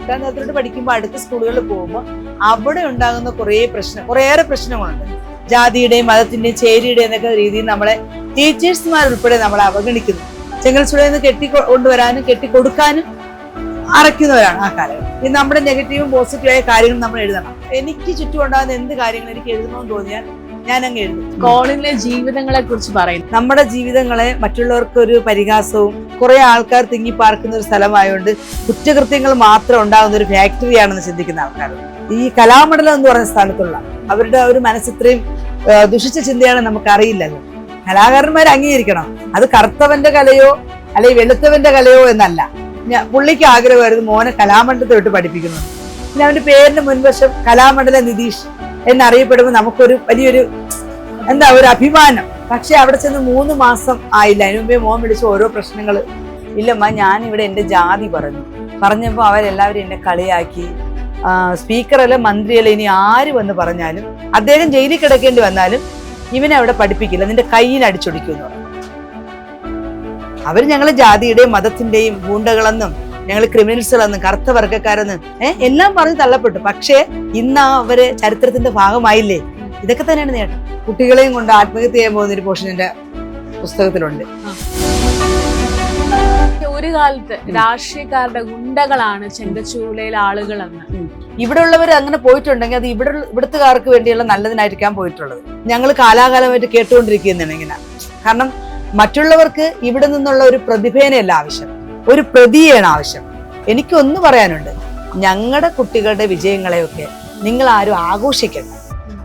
എട്ടാം തരത്തിലോട്ട് പഠിക്കുമ്പോൾ അടുത്ത സ്കൂളുകളിൽ പോകുമ്പോൾ അവിടെ ഉണ്ടാകുന്ന കുറേയേറെ പ്രശ്നങ്ങളുണ്ട്. ജാതിയുടെയും മതത്തിന്റെയും ചേരിയുടെയും എന്നൊക്കെ രീതിയിൽ നമ്മളെ ടീച്ചേഴ്സ്മാരുൾപ്പെടെ നമ്മളെ അവഗണിക്കുന്നു. ചെങ്കൽച്ചുളയിൽ നിന്ന് കെട്ടിക്കൊണ്ടുവരാനും കെട്ടിക്കൊടുക്കാനും അറയ്ക്കുന്നവരാണ് ആ കാലഘട്ടം. ഈ നമ്മുടെ നെഗറ്റീവും പോസിറ്റീവായ കാര്യങ്ങൾ നമ്മൾ എഴുതണം. എനിക്ക് ചുറ്റും ഉണ്ടാകുന്ന എന്ത് കാര്യങ്ങൾ എനിക്ക് എഴുതണമെന്ന് തോന്നിയാൽ ഞാൻ അങ്ങ് എഴുതും. കോളിലെ ജീവിതങ്ങളെ കുറിച്ച് പറയും. നമ്മുടെ ജീവിതങ്ങളെ മറ്റുള്ളവർക്ക് ഒരു പരിഹാസവും കുറെ ആൾക്കാർ തിങ്ങിപ്പാർക്കുന്ന ഒരു സ്ഥലമായതുകൊണ്ട് കുറ്റകൃത്യങ്ങൾ മാത്രം ഉണ്ടാകുന്ന ഒരു ഫാക്ടറിയാണെന്ന് ചിന്തിക്കുന്ന ആൾക്കാർ ഈ കലാമണ്ഡലം എന്ന് പറയുന്ന സ്ഥലത്തുള്ള അവരുടെ ഒരു മനസ്സിത്രയും ദുഷിച്ച ചിന്തയാണ് നമുക്ക് അറിയില്ലല്ലോ. കലാകാരന്മാർ അംഗീകരിക്കണം. അത് കറുത്തവന്റെ കലയോ അല്ലെങ്കിൽ വെളുത്തവന്റെ കലയോ എന്നല്ല. പുള്ളിക്ക് ആഗ്രഹമായിരുന്നു മോനെ കലാമണ്ഡലത്തെ വിട്ട് പഠിപ്പിക്കുന്നു. പിന്നെ അവന്റെ പേരിന് മുൻവശം കലാമണ്ഡല നിതീഷ് എന്നറിയപ്പെടുമ്പോൾ നമുക്കൊരു വലിയൊരു ഒരു അഭിമാനം. പക്ഷെ അവിടെ ചെന്ന് 3 മാസം ആയില്ല. അതിനു മുമ്പേ മോൻ വിളിച്ച ഓരോ പ്രശ്നങ്ങൾ. ഇല്ലമ്മ ഞാനിവിടെ എൻ്റെ ജാതി പറഞ്ഞപ്പോൾ അവരെല്ലാവരും എന്നെ കളിയാക്കി. സ്പീക്കറല്ല മന്ത്രിയല്ല ഇനി ആര് വന്ന് പറഞ്ഞാലും അദ്ദേഹം ജയിലിൽ കിടക്കേണ്ടി വന്നാലും ഇവനെ അവിടെ പഠിപ്പിക്കില്ല, നിന്റെ കയ്യിൽ അടിച്ചൊടിക്കുമെന്ന് പറഞ്ഞു. അവർ ഞങ്ങൾ ജാതിയുടെയും മതത്തിന്റെയും ഗൂണ്ടകളെന്നും ഞങ്ങൾ ക്രിമിനൽസുകളെന്നും കറുത്ത വർഗ്ഗക്കാരെന്നും എല്ലാം പറഞ്ഞ് തള്ളപ്പെട്ടു. പക്ഷേ ഇന്ന് അവര് ചരിത്രത്തിന്റെ ഭാഗമായില്ലേ? ഇതൊക്കെ തന്നെയാണ് നേട്ടം. കുട്ടികളെയും കൊണ്ട് ആത്മഹത്യ ചെയ്യാൻ പോകുന്ന ഒരു പോർഷൻ എന്റെ പുസ്തകത്തിലുണ്ട്. ഒരു കാലത്ത് രാഷ്ട്രീയക്കാരുടെ ഗുണ്ടകളാണ് ചെങ്കച്ചൂളയിലെ ആളുകളെന്ന്. ഇവിടെ ഉള്ളവർ അങ്ങനെ പോയിട്ടുണ്ടെങ്കിൽ അത് ഇവിടുത്തുകാർക്ക് വേണ്ടിയുള്ള നല്ലതിനായിരിക്കാൻ പോയിട്ടുള്ളത്. ഞങ്ങൾ കാലാകാലമായിട്ട് കേട്ടുകൊണ്ടിരിക്കുന്നതാണ് ഇങ്ങനെ. കാരണം മറ്റുള്ളവർക്ക് ഇവിടെ നിന്നുള്ള ഒരു പ്രതിഭേനയല്ല ആവശ്യം, ഒരു പ്രതിയാണ് ആവശ്യം. എനിക്കൊന്ന് പറയാനുണ്ട്, ഞങ്ങളുടെ കുട്ടികളുടെ വിജയങ്ങളെയൊക്കെ നിങ്ങൾ ആരും ആഘോഷിക്കണ്ട,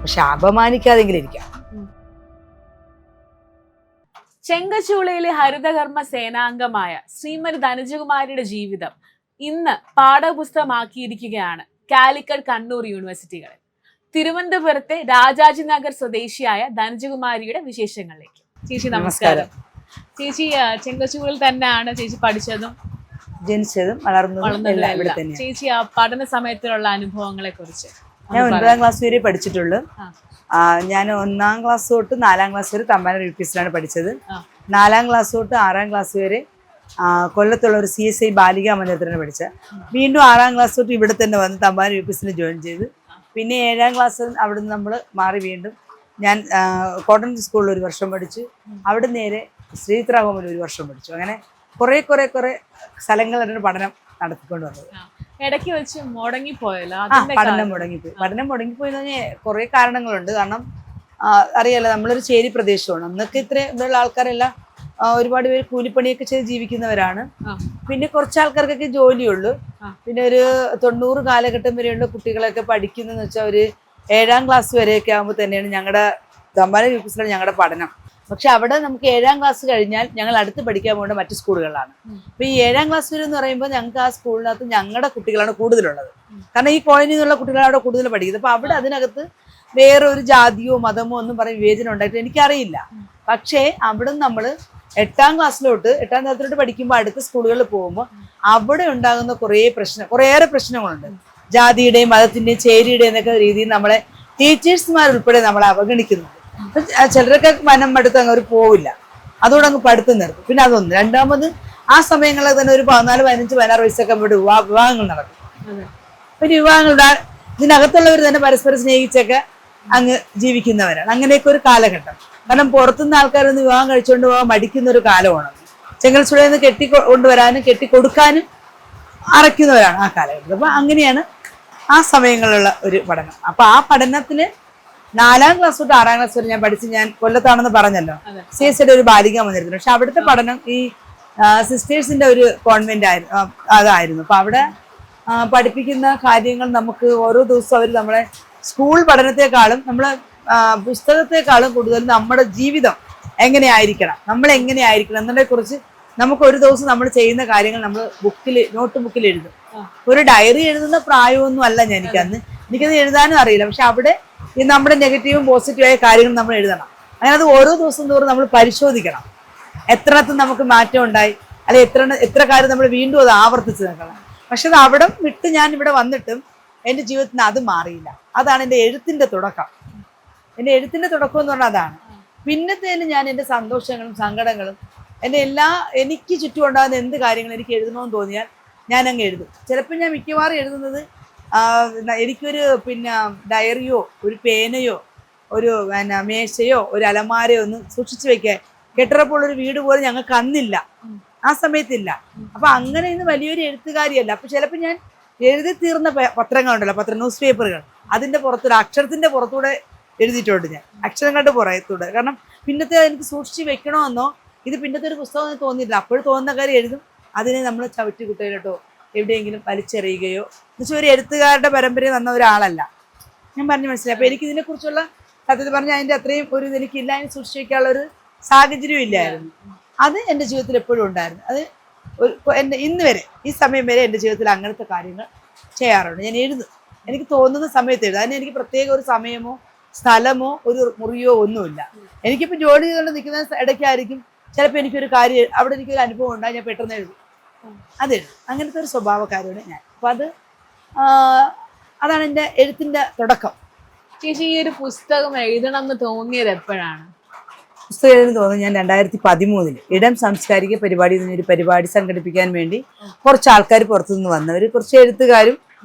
പക്ഷെ അപമാനിക്കാതെങ്കിലും ഇരിക്കാം. ചെങ്കച്ചൂളയിലെ ഹരിതകർമ്മ സേനാംഗമായ ശ്രീമതി ധനജകുമാരിയുടെ ജീവിതം ഇന്ന് പാഠപുസ്തകമാക്കിയിരിക്കുകയാണ് കാലിക്കറ്റ് കണ്ണൂർ യൂണിവേഴ്സിറ്റികളിൽ. തിരുവനന്തപുരത്തെ രാജാജി നഗർ സ്വദേശിയായ ധനജകുമാരിയുടെ വിശേഷങ്ങളിലേക്ക്. ചേച്ചി നമസ്കാരം. ചേച്ചി ചെങ്കച്ചൂളിൽ തന്നെയാണ് ചേച്ചി പഠിച്ചതും ജനിച്ചതും വളർന്നതും. ചേച്ചി ആ പഠന സമയത്തിലുള്ള അനുഭവങ്ങളെ കുറിച്ച്. ഞാൻ 9ാം ക്ലാസ് വരെ പഠിച്ചിട്ടുള്ളൂ. ഞാൻ 1ാം ക്ലാസ് തൊട്ട് 4ാം ക്ലാസ് വരെ തമ്പാനൂർ UPSലാണ് പഠിച്ചത്. 4ാം ക്ലാസ് തൊട്ട് 6ാം ക്ലാസ് വരെ കൊല്ലത്തുള്ള ഒരു CSI ബാലികാ മന്ദിരത്തിലാണ് പഠിച്ചത്. വീണ്ടും 6ാം ക്ലാസ് തൊട്ട് ഇവിടെ തന്നെ വന്ന് തമ്പാനൂർ UPSൽ ജോയിൻ ചെയ്ത്. പിന്നെ 7ാം ക്ലാസ് അവിടുന്ന് നമ്മൾ മാറി വീണ്ടും ഞാൻ കോട്ടൺ സ്കൂളിൽ 1 വർഷം പഠിച്ചു. അവിടെ നേരെ ശ്രീത്രാഹോമിൽ 1 വർഷം പഠിച്ചു. അങ്ങനെ കുറെ സ്ഥലങ്ങളിൽ പഠനം നടത്തിക്കൊണ്ട് വന്നത്. ഇടയ്ക്ക് വെച്ച് മുടങ്ങിപ്പോയല്ലോ? പഠനം മുടങ്ങിപ്പോയി പറഞ്ഞാൽ കുറെ കാരണങ്ങളുണ്ട്. കാരണം അറിയാലോ, നമ്മളൊരു ചേരി പ്രദേശമാണ്. അന്നൊക്കെ ഇത്രയുള്ള ആൾക്കാരെല്ലാം ഒരുപാട് പേര് കൂലിപ്പണിയൊക്കെ ചെയ്ത് ജീവിക്കുന്നവരാണ്. പിന്നെ കുറച്ച് ആൾക്കാർക്കൊക്കെ ജോലിയുള്ളൂ. പിന്നെ ഒരു 90 കാലഘട്ടം വരെയുള്ള കുട്ടികളൊക്കെ പഠിക്കുന്നതെന്ന് വെച്ചാൽ ഒരു 7ാം ക്ലാസ് വരെയൊക്കെ ആകുമ്പോൾ തന്നെയാണ് ഞങ്ങളുടെ തമ്പാനൂർ UPSലാണ് ഞങ്ങളുടെ പഠനം. പക്ഷെ അവിടെ നമുക്ക് 7ാം ക്ലാസ് കഴിഞ്ഞാൽ ഞങ്ങൾ അടുത്ത് പഠിക്കാൻ പോകേണ്ട മറ്റു സ്കൂളുകളിലാണ്. അപ്പൊ ഈ 7ാം ക്ലാസ് വരെ എന്ന് പറയുമ്പോൾ ഞങ്ങൾക്ക് ആ സ്കൂളിനകത്ത് ഞങ്ങളുടെ കുട്ടികളാണ് കൂടുതലുള്ളത്. കാരണം ഈ കോളനിയിൽ നിന്നുള്ള കുട്ടികളാണ് അവിടെ കൂടുതൽ പഠിക്കുന്നത്. അപ്പൊ അവിടെ അതിനകത്ത് വേറെ ഒരു ജാതിയോ മതമോ ഒന്നും പറയും വിവേചനം ഉണ്ടായിട്ട് എനിക്കറിയില്ല. പക്ഷേ അവിടെ നമ്മൾ 8ാം ക്ലാസ്സിലോട്ട് 8ാം തരത്തിലോട്ട് പഠിക്കുമ്പോൾ അടുത്ത സ്കൂളുകളിൽ പോകുമ്പോൾ അവിടെ ഉണ്ടാകുന്ന കുറേയേറെ പ്രശ്നങ്ങളുണ്ട്. ജാതിയുടെയും മതത്തിന്റെയും ചേരിയുടെയും എന്നൊക്കെ രീതിയിൽ നമ്മളെ ടീച്ചേഴ്സ്മാരുൾപ്പെടെ നമ്മളെ അവഗണിക്കുന്നു. ചിലരൊക്കെ മനം മടുത്ത് അങ്ങ് അവർ പോവില്ല, അതുകൊണ്ട് അങ്ങ് പഠിത്തം നിർത്തും. പിന്നെ അതൊന്ന്. രണ്ടാമത് ആ സമയങ്ങളിൽ തന്നെ ഒരു 14, 15, 16 വയസ്സൊക്കെ നമ്മുടെ വിവാഹങ്ങൾ നടക്കും. പിന്നെ വിവാഹങ്ങളുടെ ഇതിനകത്തുള്ളവർ തന്നെ പരസ്പരം സ്നേഹിച്ചൊക്കെ അങ്ങ് ജീവിക്കുന്നവരാണ്. അങ്ങനെയൊക്കെ ഒരു കാലഘട്ടം. കാരണം പുറത്തുനിന്ന് ആൾക്കാരൊന്ന് വിവാഹം കഴിച്ചുകൊണ്ട് പോകാൻ മടിക്കുന്ന ഒരു കാലമാണ്. ചെങ്കൽച്ചുളയിൽ നിന്ന് കെട്ടിക്കൊണ്ടുവരാനും കെട്ടിക്കൊടുക്കാനും അറയ്ക്കുന്നവരാണ് ആ കാലഘട്ടത്തിൽ. അപ്പൊ അങ്ങനെയാണ് ആ സമയങ്ങളിലുള്ള ഒരു പഠനം. അപ്പൊ ആ പഠനത്തിന് 4ാം ക്ലാസ് തൊട്ട് 6ാം ക്ലാസ് വരെ ഞാൻ പഠിച്ച്, ഞാൻ കൊല്ലത്താണെന്ന് പറഞ്ഞല്ലോ, CSIയുടെ ഒരു ബാലികാ മന്ദിരത്തിൽ. പക്ഷെ അവിടുത്തെ പഠനം ഈ സിസ്റ്റേഴ്സിന്റെ ഒരു കോൺവെന്റ് അതായിരുന്നു. അപ്പൊ അവിടെ പഠിപ്പിക്കുന്ന കാര്യങ്ങൾ നമുക്ക് ഓരോ ദിവസവും അവർ നമ്മളെ സ്കൂൾ പഠനത്തെക്കാളും നമ്മളെ പുസ്തകത്തെക്കാളും കൂടുതൽ നമ്മുടെ ജീവിതം എങ്ങനെയായിരിക്കണം, നമ്മൾ എങ്ങനെയായിരിക്കണം എന്നതിനെ കുറിച്ച് നമുക്ക് ഒരു ദിവസം നമ്മൾ ചെയ്യുന്ന കാര്യങ്ങൾ നമ്മൾ നോട്ട് ബുക്കിൽ എഴുതും. ഒരു ഡയറി എഴുതുന്ന പ്രായമൊന്നും അല്ല എനിക്കന്ന്. എനിക്കത് എഴുതാനും അറിയില്ല. പക്ഷെ അവിടെ ഈ നമ്മുടെ നെഗറ്റീവും പോസിറ്റീവായ കാര്യങ്ങൾ നമ്മൾ എഴുതണം. അങ്ങനെ അത് ഓരോ ദിവസം തോറും നമ്മൾ പരിശോധിക്കണം. എത്രത്തിൽ നമുക്ക് മാറ്റം ഉണ്ടായി, അല്ലെ എത്ര കാര്യം നമ്മൾ വീണ്ടും അത് ആവർത്തിച്ച് നിൽക്കണം. പക്ഷെ അത് അവിടെ വിട്ട് ഞാൻ ഇവിടെ വന്നിട്ടും എൻ്റെ ജീവിതത്തിന് അത് മാറിയില്ല. അതാണ് എൻ്റെ എഴുത്തിന്റെ തുടക്കം. എൻ്റെ എഴുത്തിന്റെ തുടക്കം എന്ന് പറഞ്ഞാൽ അതാണ്. പിന്നത്തേലും ഞാൻ എൻ്റെ സന്തോഷങ്ങളും സങ്കടങ്ങളും എൻ്റെ എനിക്ക് ചുറ്റും ഉണ്ടാകുന്ന എന്ത് കാര്യങ്ങളും എനിക്ക് എഴുതണമെന്ന് തോന്നിയാൽ ഞാനങ്ങ് എഴുതും. ചിലപ്പോൾ ഞാൻ മിക്കവാറും എഴുതുന്നത് എനിക്കൊരു പിന്നെ ഡയറിയോ ഒരു പേനയോ ഒരു പിന്നെ മേശയോ ഒരു അലമാരയോ ഒന്ന് സൂക്ഷിച്ചു വെക്കാൻ കെട്ടുറപ്പുള്ളൊരു വീട് പോലും ഞങ്ങൾക്ക് അന്നില്ല, ആ സമയത്തില്ല. അപ്പം അങ്ങനെ ഇന്ന് വലിയൊരു എഴുത്തുകാരിയല്ല. അപ്പം ചിലപ്പോൾ ഞാൻ എഴുതി തീർന്ന പത്രങ്ങളുണ്ടല്ലോ, ന്യൂസ് പേപ്പറുകൾ, അതിൻ്റെ പുറത്തൂടെ അക്ഷരത്തിൻ്റെ പുറത്തൂടെ എഴുതിയിട്ടുണ്ട് ഞാൻ, അക്ഷരങ്ങളുടെ പുറത്തൂടെ. കാരണം പിന്നത്തെ എനിക്ക് സൂക്ഷിച്ച് വെക്കണമെന്നോ ഇത് പിന്നത്തെ ഒരു പുസ്തകം എന്ന് തോന്നിയിട്ടില്ല. അപ്പോഴും തോന്നുന്ന കാര്യം എഴുതും, അതിനെ നമ്മൾ ചവിട്ടി കുട്ടയിലോട്ടോ എവിടെയെങ്കിലും വലിച്ചെറിയുകയോ എന്നുവെച്ചാൽ ഒരു എഴുത്തുകാരുടെ പരമ്പരയിൽ വന്ന ഒരാളല്ല ഞാൻ പറഞ്ഞു മനസ്സിലായി. അപ്പോൾ എനിക്ക് ഇതിനെക്കുറിച്ചുള്ള സത്യത്തിൽ പറഞ്ഞാൽ അതിൻ്റെ അത്രയും ഒരു എനിക്കില്ല, അതിന് സൂക്ഷിച്ച് വയ്ക്കാനുള്ള ഒരു സാഹചര്യം ഇല്ലായിരുന്നു. അത് എൻ്റെ ജീവിതത്തിൽ എപ്പോഴും ഉണ്ടായിരുന്നു. അത് എൻ്റെ ഇന്ന് വരെ ഈ സമയം വരെ എൻ്റെ ജീവിതത്തിൽ അങ്ങനത്തെ കാര്യങ്ങൾ ചെയ്യാറുണ്ട്. ഞാൻ എഴുതും, എനിക്ക് തോന്നുന്ന സമയത്ത് എഴുതും. അതിന് എനിക്ക് പ്രത്യേക ഒരു സമയമോ സ്ഥലമോ ഒരു മുറിയോ ഒന്നുമില്ല. എനിക്കിപ്പോൾ ജോലി ചെയ്തുകൊണ്ട് നിൽക്കുന്ന ഇടയ്ക്കായിരിക്കും ചിലപ്പോൾ എനിക്കൊരു കാര്യം അവിടെ എനിക്കൊരു അനുഭവം ഉണ്ടായി, ഞാൻ പെട്ടെന്ന് എഴുതും, അതെഴുതും. അങ്ങനത്തെ ഒരു സ്വഭാവക്കാരാണ് ഞാൻ. അപ്പം അതാണ് എൻ്റെ എഴുത്തിൻ്റെ തുടക്കം. ചേച്ചി ഈ ഒരു പുസ്തകം എഴുതണം എന്ന് തോന്നിയത് എപ്പോഴാണ്? പുസ്തകം എഴുതി തോന്നുന്നു ഞാൻ 2013 ഇടം സാംസ്കാരിക പരിപാടി എന്നൊരു പരിപാടി സംഘടിപ്പിക്കാൻ വേണ്ടി കുറച്ച് ആൾക്കാർ പുറത്തുനിന്ന് വന്നവർ, കുറച്ച് എഴുത്തുകാരും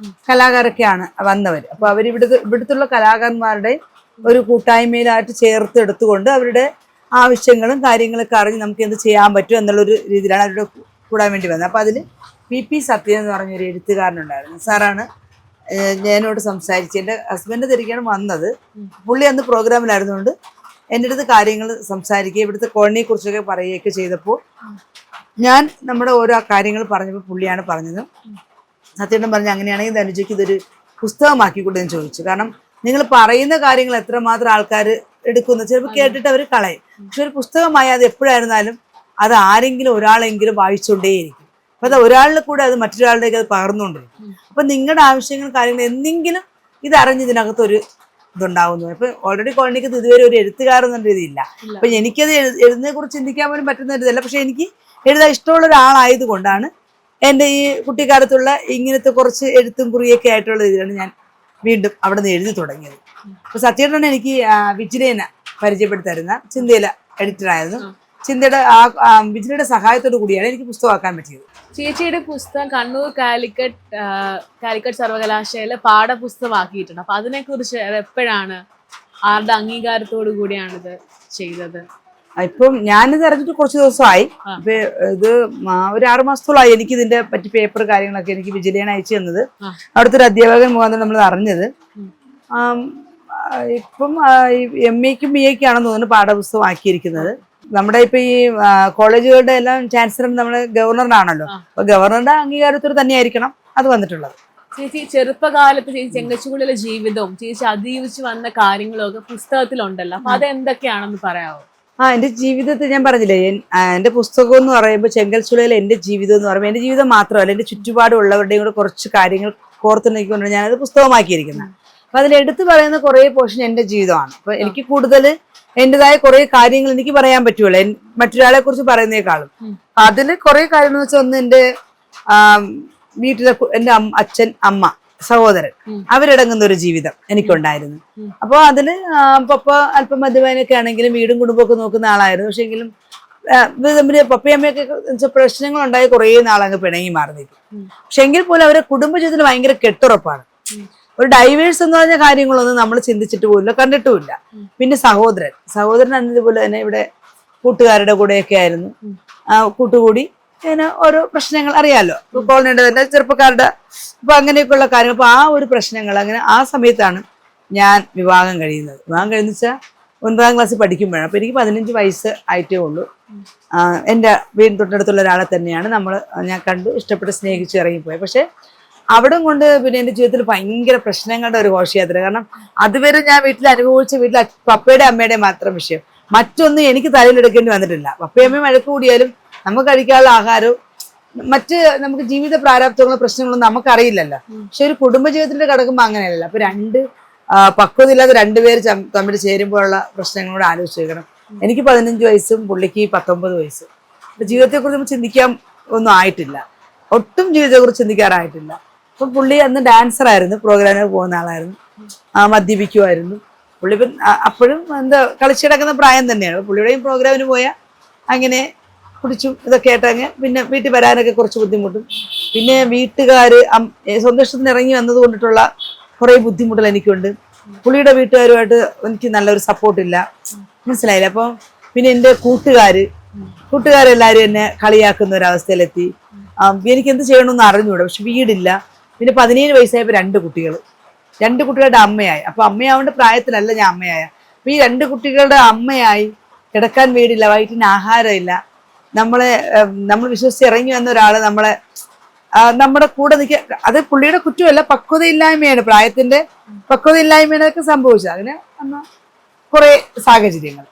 കലാകാരൊക്കെയാണ് വന്നവർ. അപ്പോൾ അവർ ഇവിടുത്തുള്ള കലാകാരന്മാരുടെ ഒരു കൂട്ടായ്മയിലായിട്ട് ചേർത്ത് എടുത്തുകൊണ്ട് അവരുടെ ആവശ്യങ്ങളും കാര്യങ്ങളൊക്കെ അറിഞ്ഞ് നമുക്ക് എന്ത് ചെയ്യാൻ പറ്റും എന്നുള്ളൊരു രീതിയിലാണ് അവരുടെ കൂടാൻ വേണ്ടി വന്നത്. അപ്പോൾ അതിൽ പി സത്യൻ എന്ന് പറഞ്ഞൊരു എഴുത്തുകാരനുണ്ടായിരുന്നു. സാറാണ് എന്നോട് സംസാരിച്ച്, എൻ്റെ ഹസ്ബൻഡ് തിരികെയാണ് വന്നത്. പുള്ളി അന്ന് പ്രോഗ്രാമിലായിരുന്നുകൊണ്ട് എൻ്റെ അടുത്ത് കാര്യങ്ങൾ സംസാരിക്കുക, ഇവിടുത്തെ കോളനിയെ കുറിച്ചൊക്കെ പറയുകയൊക്കെ ചെയ്തപ്പോൾ ഞാൻ നമ്മുടെ ഓരോ കാര്യങ്ങൾ പറഞ്ഞപ്പോൾ പുള്ളിയാണ് പറഞ്ഞത്, സത്യേട്ടൻ പറഞ്ഞു അങ്ങനെയാണെങ്കിൽ ധനുജയ്ക്ക് ഇതൊരു പുസ്തകമാക്കിക്കൂടെ എന്ന് ചോദിച്ചു. കാരണം നിങ്ങൾ പറയുന്ന കാര്യങ്ങൾ എത്രമാത്രം ആൾക്കാർ എടുക്കുന്നു, ചിലപ്പോൾ കേട്ടിട്ട് അവർ കളയും. പക്ഷെ ഒരു പുസ്തകമായി അത് എപ്പോഴായിരുന്നാലും അത് ആരെങ്കിലും ഒരാളെങ്കിലും വായിച്ചുകൊണ്ടേയിരിക്കും. അപ്പം അത് ഒരാളിൽ കൂടെ അത് മറ്റൊരാളിലേക്ക് അത് പകർന്നുകൊണ്ടിരിക്കും. അപ്പം നിങ്ങളുടെ ആവശ്യങ്ങൾ കാര്യങ്ങൾ എന്തെങ്കിലും ഇതറിഞ്ഞ് ഇതിനകത്തൊരു ഇതുണ്ടാവുന്നു. ഇപ്പം ഓൾറെഡി കോളനിക്ക് ഇതുവരെ ഒരു എഴുത്തുകാരെന്ന രീതിയില്ല. അപ്പം എനിക്കത് എഴുതിനെ കുറിച്ച് ചിന്തിക്കാൻ പോലും പറ്റുന്ന ഒരു ഇതല്ല. പക്ഷെ എനിക്ക് എഴുതാൻ ഇഷ്ടമുള്ള ഒരാളായത് കൊണ്ടാണ് എൻ്റെ ഈ കുട്ടിക്കാലത്തുള്ള ഇങ്ങനത്തെ കുറച്ച് എഴുത്തും കുറിയൊക്കെ ആയിട്ടുള്ള രീതിയിലാണ് ഞാൻ വീണ്ടും അവിടെ നിന്ന് എഴുതി തുടങ്ങിയത്. അപ്പോൾ സത്യേട്ടനാണ് എനിക്ക് വിജിലേനെ പരിചയപ്പെടുത്തരുന്ന ചിന്തയിലെ എഡിറ്ററായിരുന്നു. ചിന്തയുടെ വിജിലയുടെ സഹായത്തോടു കൂടിയാണ് എനിക്ക് പുസ്തകമാക്കാൻ പറ്റിയത്. ചേച്ചിയുടെ പുസ്തകം കണ്ണൂർ കാലിക്കറ്റ് സർവകലാശാല പാഠപുസ്തകമാക്കിയിട്ടുണ്ട്. അപ്പൊ അതിനെക്കുറിച്ച് എപ്പോഴാണ്, ആരുടെ അംഗീകാരത്തോടു കൂടിയാണിത് ചെയ്തത്? ഇപ്പം ഞാനിത് അറിഞ്ഞിട്ട് കുറച്ച് ദിവസമായി. ഇപ്പൊ ഇത് ഒരു 6 മാസത്തോളമായി എനിക്ക് ഇതിന്റെ പറ്റി പേപ്പർ കാര്യങ്ങളൊക്കെ എനിക്ക് വിജിലയാണ് അയച്ചു തന്നത്. അവിടുത്തെ ഒരു അധ്യാപകൻ മുഖാന്തരം നമ്മൾ അറിഞ്ഞത്. ഇപ്പം MAക്കും BAക്കും ആണെന്ന് തോന്നുന്നു പാഠപുസ്തകം ആക്കിയിരിക്കുന്നത്. നമ്മുടെ ഇപ്പൊ ഈ കോളേജുകളുടെ എല്ലാം ചാൻസലർ നമ്മുടെ ഗവർണറിനാണല്ലോ. അപ്പൊ ഗവർണറുടെ അംഗീകാരത്തോട് തന്നെയായിരിക്കണം അത് വന്നിട്ടുള്ളത്. ചേച്ചി ചെറുപ്പകാലത്ത് ചേച്ചി ചെങ്കച്ചുകുളിലെ ജീവിതവും ചേച്ചി അതിജീവിച്ച് വന്ന കാര്യങ്ങളും ഒക്കെ പുസ്തകത്തിലുണ്ടല്ലോ. അപ്പൊ അതെന്തൊക്കെയാണെന്ന് പറയാമോ? എൻ്റെ ജീവിതത്തിൽ ഞാൻ പറഞ്ഞില്ലേ, എൻ്റെ പുസ്തകം എന്ന് പറയുമ്പോൾ ചെങ്കൽച്ചുളയിലെ എൻ്റെ ജീവിതം എന്ന് പറയുമ്പോൾ എൻ്റെ ജീവിതം മാത്രമല്ല, എൻ്റെ ചുറ്റുപാടുള്ളവരുടെയും കൂടെ കുറച്ച് കാര്യങ്ങൾ കോർത്തിണക്കിക്കൊണ്ട് ഞാനത് പുസ്തകമാക്കിയിരിക്കുന്നത്. അപ്പം അതിലെടുത്ത് പറയുന്ന കുറേ പോർഷൻ എൻ്റെ ജീവിതമാണ്. അപ്പോൾ എനിക്ക് കൂടുതൽ എൻ്റെതായ കുറേ കാര്യങ്ങൾ എനിക്ക് പറയാൻ പറ്റുമല്ലോ മറ്റൊരാളെ കുറിച്ച് പറയുന്നേക്കാളും. അതിൽ കുറേ കാര്യങ്ങൾ വെച്ചാൽ ഒന്ന് എൻ്റെ വീട്ടിലെ എൻ്റെ അച്ഛൻ, അമ്മ, സഹോദരൻ അവരടങ്ങുന്ന ഒരു ജീവിതം എനിക്കുണ്ടായിരുന്നു. അപ്പോൾ അതില് പപ്പ അല്പം മദ്യപാനൊക്കെ ആണെങ്കിലും വീടും കുടുംബമൊക്കെ നോക്കുന്ന ആളായിരുന്നു. പക്ഷെ എങ്കിലും തമ്മിൽ പപ്പയമ്മയൊക്കെ പ്രശ്നങ്ങൾ ഉണ്ടായി കുറേ നാളങ്ങ് പിണങ്ങി മാറി നിൽക്കും. പക്ഷെ എങ്കിൽ പോലും അവരെ കുടുംബജീവിതത്തിൽ ഭയങ്കര കെട്ടുറപ്പാണ്. ഒരു ഡൈവേഴ്സ് എന്ന് പറഞ്ഞ കാര്യങ്ങളൊന്നും നമ്മൾ ചിന്തിച്ചിട്ട് പോലില്ല, കണ്ടിട്ടുമില്ല. പിന്നെ സഹോദരൻ എന്നതുപോലെ തന്നെ ഇവിടെ കൂട്ടുകാരുടെ കൂടെയൊക്കെ ആയിരുന്നു, കൂട്ടുകൂടി ഇങ്ങനെ ഓരോ പ്രശ്നങ്ങൾ അറിയാമല്ലോ, കോളനിയുടെ തന്നെ ചെറുപ്പക്കാരുടെ അപ്പൊ അങ്ങനെയൊക്കെയുള്ള കാര്യങ്ങൾ. അപ്പൊ ആ ഒരു പ്രശ്നങ്ങൾ അങ്ങനെ ആ സമയത്താണ് ഞാൻ വിവാഹം കഴിയുന്നത്. വിവാഹം കഴിയുന്ന വെച്ചാൽ 9ാം ക്ലാസ്സിൽ പഠിക്കുമ്പോഴാണ്. അപ്പൊ എനിക്ക് 15 വയസ്സ് ആയിട്ടേ ഉള്ളൂ. എൻ്റെ വീടിന് തൊട്ടടുത്തുള്ള ഒരാളെ തന്നെയാണ് ഞാൻ കണ്ടു, ഇഷ്ടപ്പെട്ട് സ്നേഹിച്ച് ഇറങ്ങിപ്പോയത്. പക്ഷെ അവിടെ കൊണ്ട് പിന്നെ എൻ്റെ ജീവിതത്തിൽ ഭയങ്കര പ്രശ്നങ്ങളുടെ ഒരു ഘോഷയാത്ര. കാരണം അതുവരെ ഞാൻ വീട്ടിൽ അനുഭവിച്ച വീട്ടിൽ പപ്പയുടെ അമ്മയുടെ മാത്രം വിഷയം, മറ്റൊന്നും എനിക്ക് തലയിലെടുക്കേണ്ടി വന്നിട്ടില്ല. പപ്പയമ്മയും വഴക്ക് കൂടിയാലും നമുക്ക് കഴിക്കാനുള്ള ആഹാരവും മറ്റ് നമുക്ക് ജീവിത പ്രാരാബ്ദങ്ങളും പ്രശ്നങ്ങളൊന്നും നമുക്കറിയില്ലല്ലോ. പക്ഷെ ഒരു കുടുംബജീവിതത്തിന്റെ കിടക്കുമ്പോൾ അങ്ങനെയല്ല. അപ്പൊ പക്വതയില്ലാതെ 2 പേര് തമ്മിൽ ചേരുമ്പോഴുള്ള പ്രശ്നങ്ങളോട് ആലോചിച്ച് നോക്കണം. എനിക്ക് 15 വയസ്സും പുള്ളിക്ക് 19 വയസ്സും. അപ്പൊ ജീവിതത്തെക്കുറിച്ച് നമ്മൾ ചിന്തിക്കാൻ ഒന്നും ആയിട്ടില്ല, ഒട്ടും ജീവിതത്തെക്കുറിച്ച് ചിന്തിക്കാറായിട്ടില്ല. അപ്പൊ പുള്ളി അന്ന് ഡാൻസർ ആയിരുന്നു, പ്രോഗ്രാമിന് പോകുന്ന ആളായിരുന്നു, മദ്യപിക്കുമായിരുന്നു. പുള്ളി ഇപ്പം അപ്പോഴും കളിച്ചിടക്കുന്ന പ്രായം തന്നെയാണ്. പുള്ളിയുടെയും പ്രോഗ്രാമിന് പോയാൽ അങ്ങനെ കുടിച്ചും ഇതൊക്കെ ആയിട്ടങ്ങ് പിന്നെ വീട്ടിൽ വരാനൊക്കെ കുറച്ച് ബുദ്ധിമുട്ടും, പിന്നെ വീട്ടുകാർ സ്വന്തം ഇഷ്ടത്തിന് ഇറങ്ങി വന്നത് കൊണ്ടിട്ടുള്ള കുറേ ബുദ്ധിമുട്ടുകൾ എനിക്കുണ്ട്. പുള്ളിയുടെ വീട്ടുകാരുമായിട്ട് എനിക്ക് നല്ലൊരു സപ്പോർട്ടില്ല, മനസ്സിലായില്ല. അപ്പോൾ പിന്നെ എൻ്റെ കൂട്ടുകാരെല്ലാവരും എന്നെ കളിയാക്കുന്ന ഒരവസ്ഥയിലെത്തി. എനിക്ക് എന്ത് ചെയ്യണമെന്ന് അറിഞ്ഞൂടാ, പക്ഷെ വീടില്ല. പിന്നെ 17 വയസ്സായപ്പോൾ 2 കുട്ടികളുടെ അമ്മയായി. അപ്പോൾ അമ്മയാവേണ്ട പ്രായത്തിലല്ല ഞാൻ അമ്മയായ. അപ്പോൾ ഈ 2 കുട്ടികളുടെ അമ്മയായി, കിടക്കാൻ വീടില്ല, വയറ്റിന് ആഹാരമില്ല. നമ്മൾ വിശ്വസിച്ച് ഇറങ്ങി വന്ന ഒരാൾ നമ്മുടെ കൂടെ നിൽക്കുക. അത് പുള്ളിയുടെ കുറ്റമല്ല, പക്വതയില്ലായ്മയാണ്, പ്രായത്തിന്റെ പക്വതയില്ലായ്മയാണ് അതൊക്കെ സംഭവിച്ചത്. അങ്ങനെ കുറെ സാഹചര്യങ്ങൾ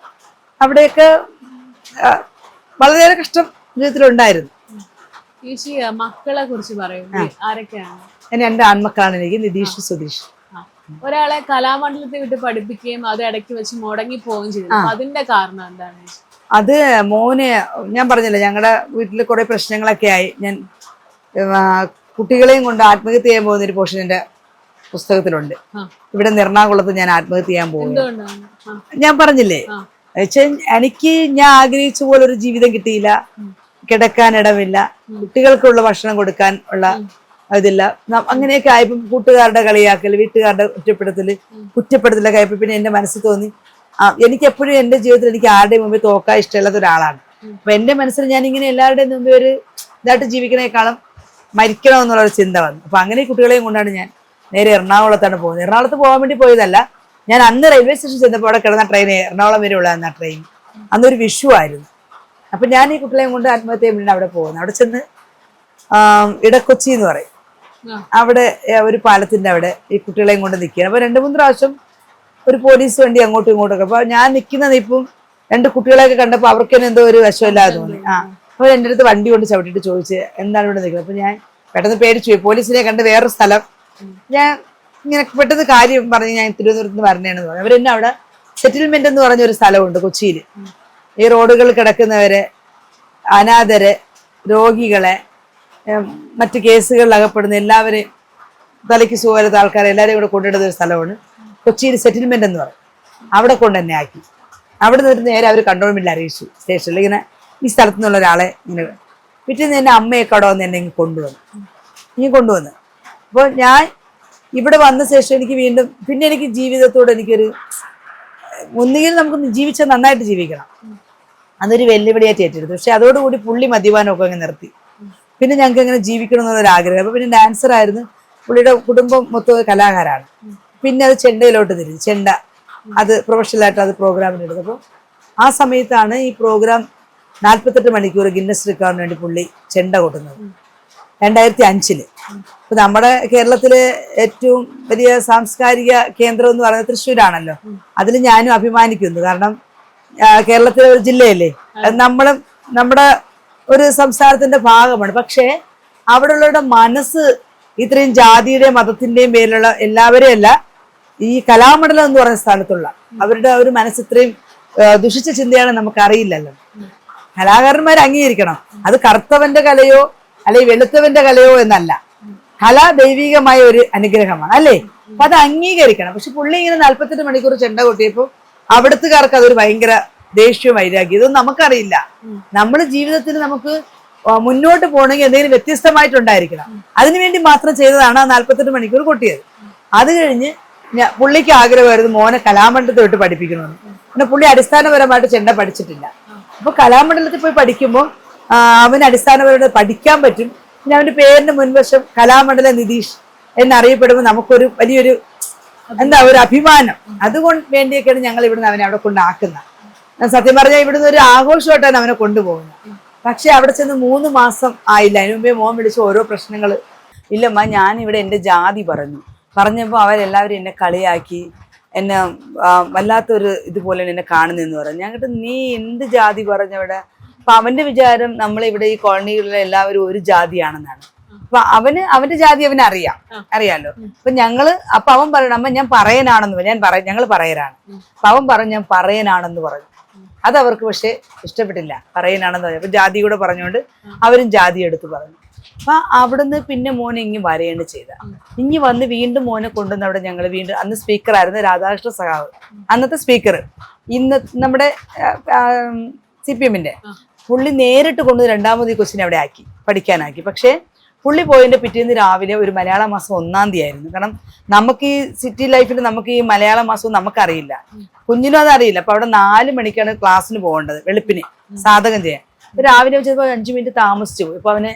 അവിടെയൊക്കെ വളരെയേറെ കഷ്ടം ജീവിതത്തിലുണ്ടായിരുന്നു. മക്കളെ കുറിച്ച് പറയും, ആരൊക്കെയാണ്? എൻ്റെ ആൺമക്കളാണ് എനിക്ക്, നിതീഷ്, സുധീഷ്. ഒരാളെ കലാമണ്ഡലത്തിൽ വിട്ട് പഠിപ്പിക്കുകയും അത് ഇടയ്ക്ക് വെച്ച് മുടങ്ങി പോവുകയും ചെയ്തു. അതിന്റെ കാരണം എന്താണ്? അത് മോന്, ഞാൻ പറഞ്ഞില്ല, ഞങ്ങളുടെ വീട്ടിൽ കുറെ പ്രശ്നങ്ങളൊക്കെ ആയി. ഞാൻ കുട്ടികളെയും കൊണ്ട് ആത്മഹത്യ ചെയ്യാൻ പോകുന്ന ഒരു പോർഷൻ എൻ്റെ പുസ്തകത്തിലുണ്ട്. ഇവിടെ എറണാകുളത്ത് ഞാൻ ആത്മഹത്യ ചെയ്യാൻ പോകുന്നു. ഞാൻ പറഞ്ഞില്ലേ, എനിക്ക് ഞാൻ ആഗ്രഹിച്ച പോലെ ഒരു ജീവിതം കിട്ടിയില്ല, കിടക്കാൻ ഇടമില്ല, കുട്ടികൾക്കുള്ള ഭക്ഷണം കൊടുക്കാൻ ഉള്ള ഇതില്ല. അങ്ങനെയൊക്കെ ആയപ്പോൾ കൂട്ടുകാരുടെ കളിയാക്കൽ, വീട്ടുകാരുടെ കുറ്റപ്പെടുത്തലൊക്കെ ആയപ്പോൾ പിന്നെ എൻ്റെ മനസ്സിൽ തോന്നി, എനിക്ക് എപ്പോഴും എൻ്റെ ജീവിതത്തിൽ എനിക്ക് ആരുടെയും മുമ്പിൽ തോക്കാൻ ഇഷ്ടമുള്ളത് ഒരാളാണ്. അപ്പൊ എൻ്റെ മനസ്സിൽ ഞാൻ ഇങ്ങനെ എല്ലാവരുടെയും മുമ്പിൽ ഒരു ഇതായിട്ട് ജീവിക്കണേക്കാളും മരിക്കണമെന്നുള്ളൊരു ചിന്ത വന്നു. അപ്പൊ അങ്ങനെ കുട്ടികളെയും കൊണ്ടാണ് ഞാൻ നേരെ എറണാകുളത്താണ് പോകുന്നത്. എറണാകുളത്ത് പോകാൻ വേണ്ടി പോയതല്ല, ഞാൻ അന്ന് റെയിൽവേ സ്റ്റേഷൻ ചെന്നപ്പോൾ അവിടെ കിടന്ന ട്രെയിൻ എറണാകുളം വരെ ഉള്ളതെന്ന ട്രെയിൻ. അന്നൊരു വിഷു ആയിരുന്നു. അപ്പൊ ഞാൻ ഈ കുട്ടികളെയും കൊണ്ട് ആത്മഹത്യ ചെയ്യാൻ വേണ്ടി അവിടെ പോകുന്നത്. അവിടെ ചെന്ന് ഇടക്കൊച്ചി എന്ന് പറയും, അവിടെ ഒരു പാലത്തിന്റെ അവിടെ ഈ കുട്ടികളെയും കൊണ്ട് നിൽക്കുകയാണ്. അപ്പൊ 2-3 പ്രാവശ്യം ഒരു പോലീസ് വണ്ടി അങ്ങോട്ടും ഇങ്ങോട്ടൊക്കെ. അപ്പൊ ഞാൻ നിൽക്കുന്ന നിൽപ്പും 2 കുട്ടികളെയൊക്കെ കണ്ടപ്പോൾ അവർക്ക് തന്നെ എന്തോ ഒരു വശമില്ലാതെ തോന്നി. അപ്പോൾ എൻ്റെ അടുത്ത് വണ്ടി കൊണ്ട് ചവിട്ടിട്ട് ചോദിച്ച് എന്താണ് ഇവിടെ നിൽക്കുന്നത്. അപ്പൊ ഞാൻ പെട്ടെന്ന് പേടിച്ചു പോയി. പോലീസിനെ കണ്ട് വേറൊരു സ്ഥലം, ഞാൻ ഇങ്ങനെ പെട്ടെന്ന് കാര്യം പറഞ്ഞ് ഞാൻ തിരുവനന്തപുരത്ത് നിന്ന് വരണേന്ന് പറഞ്ഞു. അവരെന്നെ അവിടെ സെറ്റിൽമെന്റ് എന്ന് പറഞ്ഞൊരു സ്ഥലമുണ്ട് കൊച്ചിയിൽ. ഈ റോഡുകൾ കിടക്കുന്നവരെ, അനാഥരെ, രോഗികളെ, മറ്റു കേസുകളിൽ അകപ്പെടുന്ന എല്ലാവരെയും, തലയ്ക്ക് സുഖമില്ലാത്ത ആൾക്കാരെ എല്ലാവരെയും കൂടെ കൊണ്ടിടുന്ന ഒരു സ്ഥലമാണ് കൊച്ചിയിൽ സെറ്റിൽമെന്റ് എന്ന് പറയും. അവിടെ കൊണ്ട് തന്നെ ആക്കി. അവിടെ നിന്ന് നേരെ അവർ കൺട്രോൾമെന്റിൽ അറിയിച്ചു, സ്റ്റേഷനിൽ ഇങ്ങനെ ഈ സ്ഥലത്തു നിന്നുള്ള ഒരാളെ ഇങ്ങനെ. പിറ്റേന്ന് എൻ്റെ അമ്മയൊക്കെ അവിടെ വന്ന് എന്നെ കൊണ്ടുവന്ന്. അപ്പോൾ ഞാൻ ഇവിടെ വന്ന ശേഷം എനിക്ക് വീണ്ടും പിന്നെ എനിക്ക് ജീവിതത്തോട് എനിക്കൊരു, ഒന്നുകിൽ നമുക്ക് ജീവിച്ചാൽ നന്നായിട്ട് ജീവിക്കണം, അതൊരു വെല്ലുവിളിയായിട്ട് ഏറ്റെടുത്തു. പക്ഷെ അതോടുകൂടി പുള്ളി മദ്യപാനമൊക്കെ അങ്ങ് നിർത്തി. പിന്നെ ഞങ്ങൾക്ക് അങ്ങനെ ജീവിക്കണം എന്നുള്ളൊരു ആഗ്രഹം. അപ്പൊ പിന്നെ ഡാൻസർ ആയിരുന്നു, പുള്ളിയുടെ കുടുംബം മൊത്തം കലാകാരാണ്. പിന്നെ അത് ചെണ്ടയിലോട്ട് തിരിഞ്ഞു. ചെണ്ട അത് പ്രൊഫഷണലായിട്ട് അത് പ്രോഗ്രാമിന് എടുത്തപ്പോൾ ആ സമയത്താണ് ഈ പ്രോഗ്രാം 48 മണിക്കൂർ ഗിന്നസ് റെക്കോർഡിന് വേണ്ടി പുള്ളി ചെണ്ട കൊട്ടുന്നത് 2005. ഇപ്പൊ നമ്മുടെ കേരളത്തിലെ ഏറ്റവും വലിയ സാംസ്കാരിക കേന്ദ്രം എന്ന് പറയുന്നത് തൃശ്ശൂരാണല്ലോ. അതിൽ ഞാനും അഭിമാനിക്കുന്നു. കാരണം കേരളത്തിലെ ഒരു ജില്ലയല്ലേ, നമ്മുടെ ഒരു സംസ്ഥാനത്തിന്റെ ഭാഗമാണ്. പക്ഷേ അവിടെയുള്ളവരുടെ മനസ്സ് ഇത്രയും ജാതിയുടെയും മതത്തിന്റെയും പേരിലുള്ള എല്ലാവരെയും അല്ല, ഈ കലാമണ്ഡലം എന്ന് പറയുന്ന സ്ഥലത്തുള്ള അവരുടെ ഒരു മനസ്സ് ഇത്രയും ദുഷിച്ച ചിന്തയാണ് നമുക്ക് അറിയില്ലല്ലോ. കലാകാരന്മാർ അംഗീകരിക്കണം, അത് കറുത്തവന്റെ കലയോ അല്ലെങ്കിൽ വെളുത്തവന്റെ കലയോ എന്നല്ല, കല ദൈവികമായ ഒരു അനുഗ്രഹമാണ് അല്ലേ. അപ്പൊ അത് അംഗീകരിക്കണം. പക്ഷെ പുള്ളി ഇങ്ങനെ 48 മണിക്കൂർ ചെണ്ട കൊട്ടിയപ്പോൾ അവിടുത്തുകാർക്ക് അതൊരു ഭയങ്കര ദേഷ്യവും വൈരാഗ്യം. ഇതൊന്നും നമുക്കറിയില്ല. നമ്മുടെ ജീവിതത്തിൽ നമുക്ക് മുന്നോട്ട് പോകണമെങ്കിൽ എന്തെങ്കിലും വ്യത്യസ്തമായിട്ടുണ്ടായിരിക്കണം. അതിനുവേണ്ടി മാത്രം ചെയ്തതാണ് ആ 48 മണിക്കൂർ കൊട്ടിയത്. അത് കഴിഞ്ഞ് പുള്ളിക്ക് ആഗ്രഹമായിരുന്നു മോനെ കലാമണ്ഡലത്തിൽ വിട്ട് പഠിപ്പിക്കണമെന്ന്. പിന്നെ പുള്ളി അടിസ്ഥാനപരമായിട്ട് ചെണ്ട പഠിച്ചിട്ടില്ല. അപ്പൊ കലാമണ്ഡലത്തിൽ പോയി പഠിക്കുമ്പോൾ അവന് അടിസ്ഥാനപരമായിട്ട് പഠിക്കാൻ പറ്റും. പിന്നെ അവന്റെ പേരിന് മുൻവശം കലാമണ്ഡല നിതീഷ് എന്നറിയപ്പെടുമ്പോൾ നമുക്കൊരു വലിയൊരു ഒരു അഭിമാനം. അതുകൊണ്ട് വേണ്ടിയൊക്കെയാണ് ഞങ്ങൾ ഇവിടുന്ന് അവനെ അവിടെ കൊണ്ടാക്കുന്നത്. സത്യം പറഞ്ഞാൽ ഇവിടുന്ന് ഒരു ആഘോഷമായിട്ടാണ് അവനെ കൊണ്ടുപോകുന്നത്. പക്ഷെ അവിടെ ചെന്ന് 3 മാസം ആയില്ല. അതിനു മുമ്പേ മോൻ വിളിച്ച് ഓരോ പ്രശ്നങ്ങൾ. ഇല്ലമ്മ, ഞാനിവിടെ എൻ്റെ ജാതി പറഞ്ഞപ്പോൾ അവരെല്ലാവരും എന്നെ കളിയാക്കി, എന്നെ വല്ലാത്തൊരു ഇതുപോലെ എന്നെ കാണുന്നെന്ന് പറഞ്ഞു. ഞങ്ങൾക്ക് നീ എന്ത് ജാതി പറഞ്ഞവിടെ? അപ്പൊ അവന്റെ വിചാരം നമ്മളിവിടെ ഈ കോളനിയിലുള്ള എല്ലാവരും ഒരു ജാതിയാണെന്നാണ്. അപ്പൊ അവന്റെ ജാതി അറിയാലോ. അപ്പൊ അവൻ പറയണം, അമ്മ ഞാൻ പറയനാണെന്ന് ഞങ്ങൾ പറയരാണ്. അപ്പൊ അവൻ പറഞ്ഞു ഞാൻ പറയനാണെന്ന് പറഞ്ഞു. അത് അവർക്ക് പക്ഷെ ഇഷ്ടപ്പെട്ടില്ല, പറയനാണെന്ന് പറഞ്ഞു. അപ്പൊ ജാതി കൂടെ പറഞ്ഞുകൊണ്ട് അവരും ജാതി എടുത്ത് പറഞ്ഞു. അപ്പൊ അവിടുന്ന് പിന്നെ മോനെ ഇങ്ങി വരെയാണ് ചെയ്ത. ഇങ്ങി വന്ന് വീണ്ടും മോനെ കൊണ്ടുവന്ന് അവിടെ ഞങ്ങൾ വീണ്ടും, അന്ന് സ്പീക്കറായിരുന്നു രാധാകൃഷ്ണ സഖാവ്, അന്നത്തെ സ്പീക്കർ, ഇന്ന് നമ്മുടെ CPM-ന്റെ. പുള്ളി നേരിട്ട് കൊണ്ട് രണ്ടാമത് ഈ കൊച്ചിനെ അവിടെ ആക്കി പഠിക്കാനാക്കി. പക്ഷേ പുള്ളി പോയതിൻ്റെ പിറ്റേന്ന് രാവിലെ ഒരു മലയാള മാസം 1-ാം തീയതി ആയിരുന്നു. കാരണം നമുക്ക് ഈ സിറ്റി ലൈഫിൽ നമുക്ക് ഈ മലയാള മാസവും നമുക്കറിയില്ല, കുഞ്ഞിനും അതറിയില്ല. അപ്പൊ അവിടെ 4 മണിക്കാണ് ക്ലാസ്സിന് പോകേണ്ടത്, വെളുപ്പിന് സാധകം ചെയ്യാൻ. രാവിലെ ചിലപ്പോൾ 5 മിനിറ്റ് താമസിച്ചു പോയി. അപ്പൊ അവനെ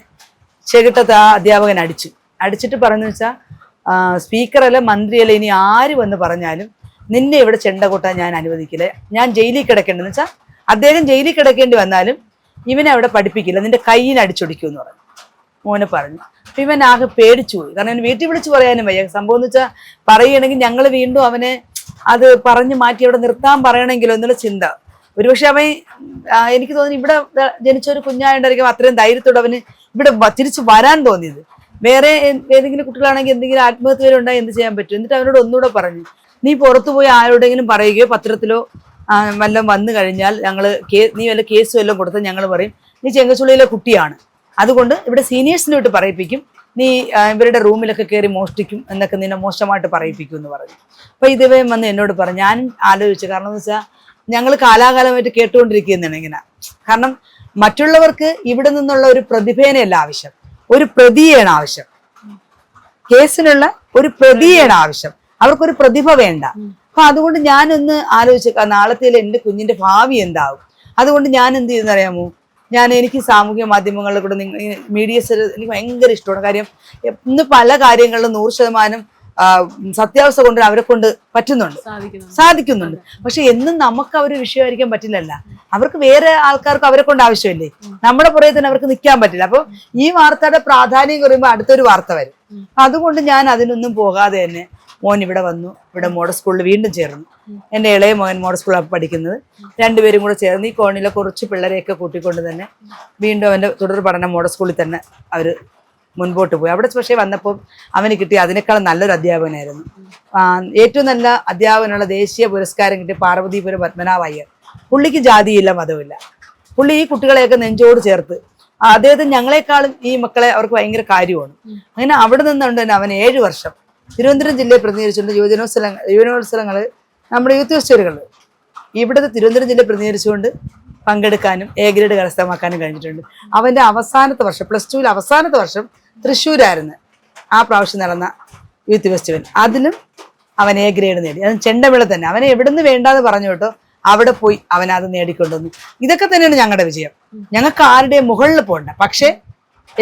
ചെകിട്ടത്ത് ആ അധ്യാപകൻ അടിച്ചിട്ട് പറഞ്ഞു വെച്ചാൽ, സ്പീക്കറല്ല മന്ത്രിയല്ല ഇനി ആര് വന്ന് പറഞ്ഞാലും നിന്നെ ഇവിടെ ചെണ്ട കൊട്ടാൻ ഞാൻ അനുവദിക്കില്ല, ഞാൻ ജയിലിൽ കിടക്കേണ്ടതെന്ന് വെച്ചാൽ അദ്ദേഹം ജയിലിൽ കിടക്കേണ്ടി വന്നാലും ഇവനെ അവിടെ പഠിപ്പിക്കില്ല, നിന്റെ കയ്യിന് അടിച്ചൊടിക്കുമെന്ന് പറഞ്ഞു. മോനെ പറഞ്ഞു. അപ്പൊ ഇവൻ ആകെ പേടിച്ചു പോയി. കാരണം അവന് വീട്ടിൽ വിളിച്ച് പറയാനും വയ്യ. സംഭവം എന്ന് വെച്ചാൽ പറയുകയാണെങ്കിൽ ഞങ്ങൾ വീണ്ടും അവനെ അത് പറഞ്ഞു മാറ്റി അവിടെ നിർത്താൻ പറയണമെങ്കിലോ എന്നുള്ള ചിന്ത. ഒരുപക്ഷെ അവൻ എനിക്ക് തോന്നുന്നു ഇവിടെ ജനിച്ച ഒരു കുഞ്ഞായിട്ടായിരിക്കും അത്രയും ധൈര്യത്തോടെ അവന് ഇവിടെ തിരിച്ചു വരാൻ തോന്നിയത്. വേറെ ഏതെങ്കിലും കുട്ടികളാണെങ്കിൽ എന്തെങ്കിലും ആത്മഹത്യ ഉണ്ടായി എന്ത് ചെയ്യാൻ പറ്റും? എന്നിട്ട് അവനോട് ഒന്നുകൂടെ പറഞ്ഞു, നീ പുറത്തു പോയി ആരോടെങ്കിലും പറയുകയോ പത്രത്തിലോ വല്ലതും വന്നു കഴിഞ്ഞാൽ നീ വല്ല കേസ് വല്ലതും കൊടുത്താൽ ഞങ്ങൾ പറയും നീ ചെങ്കച്ചുള്ളിയിലെ കുട്ടിയാണ്, അതുകൊണ്ട് ഇവിടെ സീനിയേഴ്സിനെ വിട്ട് പറയിപ്പിക്കും, നീ ഇവരുടെ റൂമിലൊക്കെ കയറി മോഷ്ടിക്കും എന്നൊക്കെ നിന്നെ മോശമായിട്ട് പറയിപ്പിക്കും എന്ന് പറഞ്ഞു. അപ്പൊ ഇതേ വന്ന് എന്നോട് പറഞ്ഞു. ഞാനും ആലോചിച്ചു. കാരണം എന്ന് വെച്ചാൽ ഞങ്ങൾ കാലാകാലമായിട്ട് കേട്ടുകൊണ്ടിരിക്കുന്നതാണ് ഇങ്ങനെ. കാരണം മറ്റുള്ളവർക്ക് ഇവിടെ നിന്നുള്ള ഒരു പ്രതിഭേനയല്ല ആവശ്യം, ഒരു പ്രതിയാണ് ആവശ്യം. കേസിനുള്ള ഒരു പ്രതിയാണ് ആവശ്യം, അവർക്കൊരു പ്രതിഭ വേണ്ട. അപ്പൊ അതുകൊണ്ട് ഞാനൊന്ന് ആലോചിച്ചു, നാളത്തെ എൻ്റെ കുഞ്ഞിന്റെ ഭാവി എന്താവും. അതുകൊണ്ട് ഞാൻ എന്ത് ചെയ്യുന്ന അറിയാമോ, എനിക്ക് സാമൂഹ്യ മാധ്യമങ്ങളിലെ കൂടെ മീഡിയസ് എനിക്ക് ഭയങ്കര ഇഷ്ടമാണ്. കാര്യം ഇന്ന് പല കാര്യങ്ങളിലും 100% സത്യാവസ്ഥ കൊണ്ട് അവരെ കൊണ്ട് സാധിക്കുന്നുണ്ട്. പക്ഷെ എന്നും നമുക്ക് അവർ വിഷയമായിരിക്കാൻ പറ്റില്ലല്ല. അവർക്ക് വേറെ ആൾക്കാർക്ക് അവരെ കൊണ്ട് ആവശ്യമില്ലേ, നമ്മുടെ പുറകെ തന്നെ അവർക്ക് നിൽക്കാൻ പറ്റില്ല. അപ്പൊ ഈ വാർത്തയുടെ പ്രാധാന്യം കുറയുമ്പോൾ അടുത്തൊരു വാർത്ത വരും. അതുകൊണ്ട് ഞാൻ അതിനൊന്നും പോകാതെ തന്നെ മോൻ ഇവിടെ വന്നു. ഇവിടെ മോഡൽ സ്കൂളിൽ വീണ്ടും ചേർന്നു. എൻ്റെ ഇളയ മോൻ മോഡൽ സ്കൂളിലാണ് പഠിക്കുന്നത്. രണ്ടുപേരും കൂടെ ചേർന്ന് ഈ കോണിലെ കുറച്ച് പിള്ളേരെയൊക്കെ കൂട്ടിക്കൊണ്ട് തന്നെ വീണ്ടും അവൻ്റെ തുടർ പഠനം മോഡൽ സ്കൂളിൽ തന്നെ അവർ മുൻപോട്ട് പോയി. അവിടെ പക്ഷേ വന്നപ്പോൾ അവന് കിട്ടിയ അതിനേക്കാളും നല്ലൊരു അധ്യാപകനായിരുന്നു. ഏറ്റവും നല്ല അധ്യാപകനുള്ള ദേശീയ പുരസ്കാരം കിട്ടിയ പാർവതീപുരം പത്മനാഭ അയ്യർ. പുള്ളിക്ക് ജാതിയില്ല മതമില്ല. പുള്ളി ഈ കുട്ടികളെയൊക്കെ നെഞ്ചോട് ചേർത്ത് അദ്ദേഹത്തിന് ഞങ്ങളെക്കാളും ഈ മക്കളെ അവർക്ക് ഭയങ്കര കാര്യമാണ്. അങ്ങനെ അവിടെ നിന്നുകൊണ്ട് തന്നെ അവൻ 7 വർഷം തിരുവനന്തപുരം ജില്ലയെ പ്രതിനിധീകരിച്ചുകൊണ്ട് യുവജനോത്സവങ്ങൾ നമ്മുടെ യൂത്ത് ഫെസ്റ്റിവലുകൾ ഇവിടുത്തെ തിരുവനന്തപുരം ജില്ലയെ പ്രതിനിധീകരിച്ചുകൊണ്ട് പങ്കെടുക്കാനും A ഗ്രേഡ് കരസ്ഥമാക്കാനും കഴിഞ്ഞിട്ടുണ്ട്. അവൻ്റെ അവസാനത്തെ വർഷം +2 അവസാനത്തെ വർഷം തൃശ്ശൂരായിരുന്നു ആ പ്രാവശ്യം നടന്ന യൂത്ത് ഫെസ്റ്റിവൽ. അതിലും അവൻ A ഗ്രേഡ് നേടി. അത് ചെണ്ടവിള തന്നെ. അവനെ എവിടുന്ന് വേണ്ടാന്ന് പറഞ്ഞു കേട്ടോ, അവിടെ പോയി അവനത് നേടിക്കൊണ്ടുവന്നു. ഇതൊക്കെ തന്നെയാണ് ഞങ്ങളുടെ വിജയം. ഞങ്ങൾക്ക് ആരുടെയും മുകളിൽ പോകണ്ട, പക്ഷേ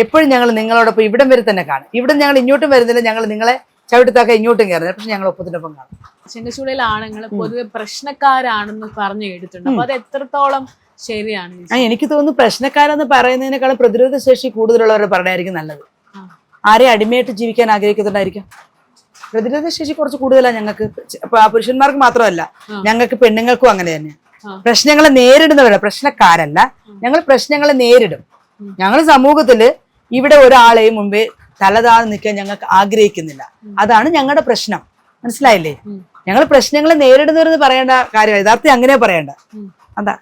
എപ്പോഴും ഞങ്ങൾ നിങ്ങളോടൊപ്പം ഇവിടം വരെ തന്നെ കാണും. ഇവിടെ ഞങ്ങൾ ഇങ്ങോട്ടും വരുന്നില്ല, ഞങ്ങൾ നിങ്ങളെ ചവിട്ടത്താക്ക ഇങ്ങോട്ടും കയറുന്നില്ല, പക്ഷെ ഞങ്ങൾ ഒപ്പത്തിനൊപ്പം കാണും. ചെങ്കച്ചുള്ളിയിലെ ആണുങ്ങൾ പൊതുവെ പ്രശ്നക്കാരാണെന്ന് പറഞ്ഞു കേട്ടിട്ടുണ്ട്. അപ്പൊ അത് എത്രത്തോളം ശരിയാണ്? എനിക്ക് തോന്നുന്നു പ്രശ്നക്കാരെന്ന് പറയുന്നതിനേക്കാളും പ്രതിരോധ ശേഷി കൂടുതലുള്ളവരെ പറഞ്ഞായിരിക്കും നല്ലത്. ആരെ അടിമയായിട്ട് ജീവിക്കാൻ ആഗ്രഹിക്കുന്നുണ്ടായിരിക്കാം. പ്രതിരോധ ശേഷി കുറച്ച് കൂടുതലാണ് ഞങ്ങൾക്ക്. പുരുഷന്മാർക്ക് മാത്രമല്ല, ഞങ്ങൾക്ക് പെണ്ണുങ്ങൾക്കും അങ്ങനെ തന്നെ. പ്രശ്നങ്ങളെ നേരിടുന്നവരല്ല, പ്രശ്നക്കാരല്ല. ഞങ്ങൾ പ്രശ്നങ്ങളെ നേരിടും. ഞങ്ങൾ സമൂഹത്തില് ഇവിടെ ഒരാളെയും മുമ്പേ തലതാഴ്ന്ന് നിൽക്കാൻ ഞങ്ങൾക്ക് ആഗ്രഹിക്കുന്നില്ല. അതാണ് ഞങ്ങളുടെ പ്രശ്നം. മനസ്സിലായില്ലേ? ഞങ്ങൾ പ്രശ്നങ്ങളെ നേരിടുന്നവരെന്ന് പറയേണ്ട കാര്യം യഥാർത്ഥം അങ്ങനെ പറയണ്ട. അതാ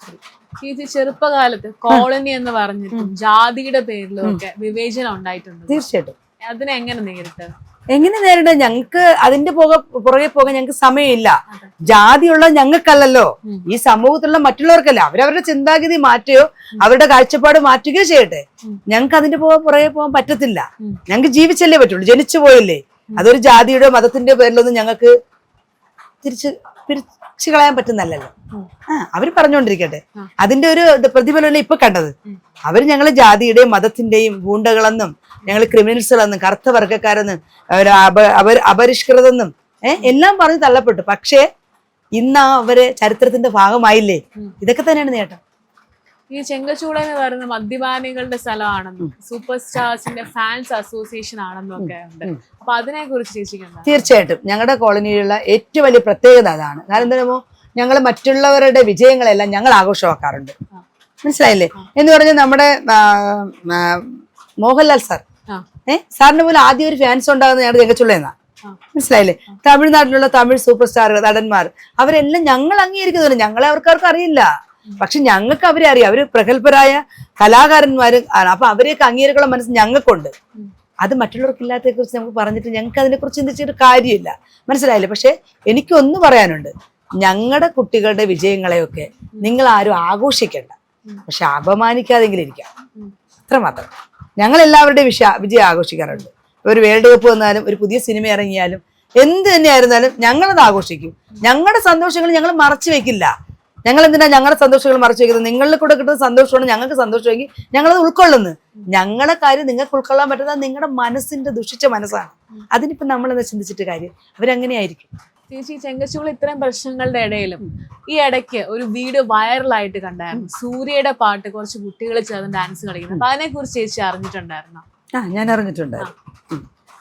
ചെറുപ്പകാലത്ത് കോളനി എന്ന് പറഞ്ഞിട്ടും ജാതിയുടെ പേരിലും ഒക്കെ വിവേചനം ഉണ്ടായിട്ടുണ്ട്. തീർച്ചയായിട്ടും. അതിനെ എങ്ങനെ നേരിടാൻ ഞങ്ങൾക്ക് അതിന്റെ പുറകെ പോകാൻ ഞങ്ങൾക്ക് സമയമില്ല. ജാതിയുള്ള ഞങ്ങൾക്കല്ലല്ലോ, ഈ സമൂഹത്തിലുള്ള മറ്റുള്ളവർക്കല്ല. അവരവരുടെ ചിന്താഗതി മാറ്റുകയോ അവരുടെ കാഴ്ചപ്പാട് മാറ്റുകയോ ചെയ്യട്ടെ. ഞങ്ങൾക്ക് അതിന്റെ പുറകെ പോകാൻ പറ്റത്തില്ല. ഞങ്ങൾക്ക് ജീവിച്ചല്ലേ പറ്റുള്ളൂ, ജനിച്ചു പോയില്ലേ. അതൊരു ജാതിയുടെ മതത്തിന്റെ പേരിലൊന്നും ഞങ്ങൾക്ക് തിരിച്ചു കളയാൻ പറ്റുന്നല്ലോ. അവര് പറഞ്ഞുകൊണ്ടിരിക്കട്ടെ. അതിന്റെ ഒരു പ്രതിഫലമല്ലേ ഇപ്പൊ കണ്ടത്. അവര് ഞങ്ങള് ജാതിയുടെയും മതത്തിന്റെയും ഗൂണ്ടകളെന്നും ഞങ്ങൾ ക്രിമിനൽസുകളെന്നും കറുത്ത വർഗ്ഗക്കാരെന്നും അപരിഷ്കൃതെന്നും എല്ലാം പറഞ്ഞ് തള്ളപ്പെട്ടു. പക്ഷേ ഇന്ന് അവര് ചരിത്രത്തിന്റെ ഭാഗമായില്ലേ. ഇതൊക്കെ തന്നെയാണ് നേട്ടം. ഈ ചെങ്കച്ചൂള എന്ന് പറയുന്ന മദ്യപാനികളുടെ സ്ഥലമാണെന്നും സൂപ്പർ സ്റ്റാർസിന്റെ ഫാൻസ് അസോസിയേഷൻ ആണെന്നും ഒക്കെ ഉണ്ട്. അപ്പൊ അതിനെ കുറിച്ച് ചേച്ചിക്ക് തീർച്ചയായിട്ടും ഞങ്ങളുടെ കോളനിയിലുള്ള ഏറ്റവും വലിയ പ്രത്യേകത അതാണ്. കാരണം എന്താണോ, ഞങ്ങൾ മറ്റുള്ളവരുടെ വിജയങ്ങളെല്ലാം ഞങ്ങൾ ആഘോഷമാക്കാറുണ്ട്. മനസ്സിലായില്ലേ? എന്ന് പറഞ്ഞാൽ നമ്മുടെ മോഹൻലാൽ സാർ സാറിന് പോലും ആദ്യം ഒരു ഫാൻസ് ഉണ്ടാകുന്നത് ഞങ്ങളുടെ ചെങ്കച്ചുള്ളയെന്നാ. മനസ്സിലായില്ലേ? തമിഴ്നാട്ടിലുള്ള തമിഴ് സൂപ്പർ സ്റ്റാറുകൾ, നടന്മാർ അവരെല്ലാം ഞങ്ങൾ അംഗീകരിക്കുന്നില്ല. ഞങ്ങളെ അവർക്കാർക്കും അറിയില്ല, പക്ഷെ ഞങ്ങൾക്ക് അവരെ അറിയാം. അവര് പ്രഗത്ഭരായ കലാകാരന്മാരും ആണ്. അപ്പൊ അവരെയൊക്കെ അംഗീകരിക്കാനുള്ള മനസ്സ് ഞങ്ങൾക്കുണ്ട്. അത് മറ്റുള്ളവർക്കില്ലാത്തതിനെ കുറിച്ച് നമുക്ക് പറഞ്ഞിട്ട് ഞങ്ങൾക്ക് അതിനെക്കുറിച്ച് ചിന്തിച്ചിട്ട് കാര്യമില്ല. മനസ്സിലായില്ലേ? പക്ഷെ എനിക്കൊന്ന് പറയാനുണ്ട്, ഞങ്ങളുടെ കുട്ടികളുടെ വിജയങ്ങളെയൊക്കെ നിങ്ങൾ ആരും ആഘോഷിക്കണ്ട. പക്ഷെ അപമാനിക്കാതെങ്കിലും ഇരിക്കാം, അത്രമാത്രം. ഞങ്ങളെല്ലാവരുടെയും വിജയം ആഘോഷിക്കാറുണ്ട്. ഒരു വേൾഡ് കപ്പ് വന്നാലും ഒരു പുതിയ സിനിമ ഇറങ്ങിയാലും എന്ത് തന്നെയായിരുന്നാലും ഞങ്ങളത് ആഘോഷിക്കും. ഞങ്ങളുടെ സന്തോഷങ്ങൾ ഞങ്ങൾ മറച്ചു വെക്കില്ല. ഞങ്ങൾ എന്തിനാ ഞങ്ങളുടെ സന്തോഷങ്ങൾ മറച്ചു വെക്കുന്നത്? നിങ്ങളിൽ കൂടെ കിട്ടുന്ന സന്തോഷമാണ് ഞങ്ങൾക്ക് സന്തോഷമെങ്കിൽ ഞങ്ങളത് ഉൾക്കൊള്ളുന്നു. ഞങ്ങളുടെ കാര്യം നിങ്ങൾക്ക് ഉൾക്കൊള്ളാൻ പറ്റുന്നത് നിങ്ങളുടെ മനസ്സിന്റെ ദുഷിച്ച മനസ്സാണ്. അതിനിപ്പോ നമ്മളെന്താ ചിന്തിച്ചിട്ട് കാര്യം? അവരങ്ങനെയായിരിക്കും. ചേച്ചി, ചെങ്കച്ചൂള ഇത്രയും പ്രശ്നങ്ങളുടെ ഇടയിലും ഈ ഇടയ്ക്ക് ഒരു വീഡിയോ വൈറലായിട്ട് കണ്ടായിരുന്നു. സൂര്യയുടെ പാട്ട് കുറച്ച് കുട്ടികൾ ചേർന്ന് ഡാൻസ് കളിക്കുന്നത്. അപ്പൊ അതിനെ കുറിച്ച് ചേച്ചി അറിഞ്ഞിട്ടുണ്ടായിരുന്നോ? ഞാൻ അറിഞ്ഞിട്ടുണ്ടായിരുന്നു.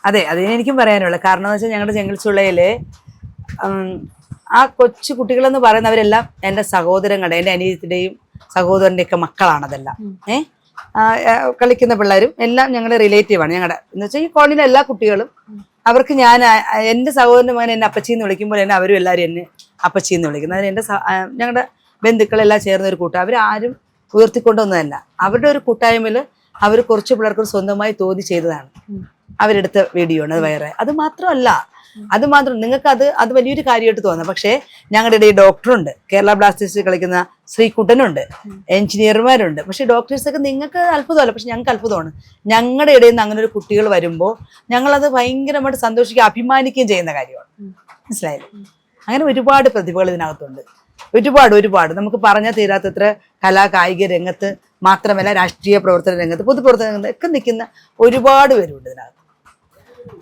അതെ, അതിന് എനിക്കും പറയാനുള്ള കാരണം എന്ന് വെച്ചാൽ ഞങ്ങളുടെ ചെങ്കൽച്ചുള്ളയിലെ ആ കൊച്ചു കുട്ടികളെന്ന് പറയുന്നവരെല്ലാം എൻ്റെ സഹോദരങ്ങളുടെ, എൻ്റെ അനിയത്തിൻ്റെയും സഹോദരൻ്റെ ഒക്കെ മക്കളാണ്. അതെല്ലാം കളിക്കുന്ന പിള്ളേരും എല്ലാം ഞങ്ങളുടെ റിലേറ്റീവാണ്. ഞങ്ങളുടെ എന്ന് വെച്ചാൽ ഈ കോളനിയിലെ എല്ലാ കുട്ടികളും അവർക്ക് ഞാൻ എൻ്റെ സഹോദരൻ്റെ മകൻ എന്നെ അപ്പച്ചി എന്ന് വിളിക്കുമ്പോൾ എന്നെ അവരും എല്ലാവരും എന്നെ അപ്പച്ചി എന്ന് വിളിക്കുന്നത്. അതിന് എൻ്റെ ഞങ്ങളുടെ ബന്ധുക്കളെല്ലാം ചേർന്ന ഒരു കൂട്ടം. അവരാരും ഉയർത്തിക്കൊണ്ടൊന്നുമല്ല. അവരുടെ ഒരു കൂട്ടായ്മയിൽ അവർ കുറച്ച് പിള്ളേർക്ക് സ്വന്തമായി തോന്നി ചെയ്തതാണ്. അവരെടുത്ത വീഡിയോ ആണ് അത് വൈറൽ. അത് മാത്രം നിങ്ങൾക്ക് അത് വലിയൊരു കാര്യമായിട്ട് തോന്നാം. പക്ഷേ ഞങ്ങളുടെ ഇടയിൽ ഡോക്ടറുണ്ട്, കേരള ബ്ലാസ്റ്റേഴ്സിൽ കളിക്കുന്ന ശ്രീകുട്ടനുണ്ട്, എഞ്ചിനീയർമാരുണ്ട്. പക്ഷേ ഡോക്ടേഴ്സൊക്കെ നിങ്ങൾക്ക് അത്ഭുതമല്ല, പക്ഷെ ഞങ്ങൾക്ക് അത്ഭുതമാണ്. ഞങ്ങളുടെ ഇടയിൽ നിന്ന് അങ്ങനെ ഒരു കുട്ടികൾ വരുമ്പോൾ ഞങ്ങളത് ഭയങ്കരമായിട്ട് സന്തോഷിക്കുകയും അഭിമാനിക്കുകയും ചെയ്യുന്ന കാര്യമാണ്. മനസ്സിലായില്ലേ? അങ്ങനെ ഒരുപാട് പ്രതിഭകൾ ഇതിനകത്തുണ്ട്. ഒരുപാട് നമുക്ക് പറഞ്ഞാൽ തീരാത്തത്ര കായിക രംഗത്ത് മാത്രമല്ല, രാഷ്ട്രീയ പ്രവർത്തന രംഗത്ത്, പൊതുപ്രവർത്തന രംഗത്ത് ഒക്കെ നിൽക്കുന്ന ഒരുപാട് പേരുണ്ട് ഇതിനകത്ത്.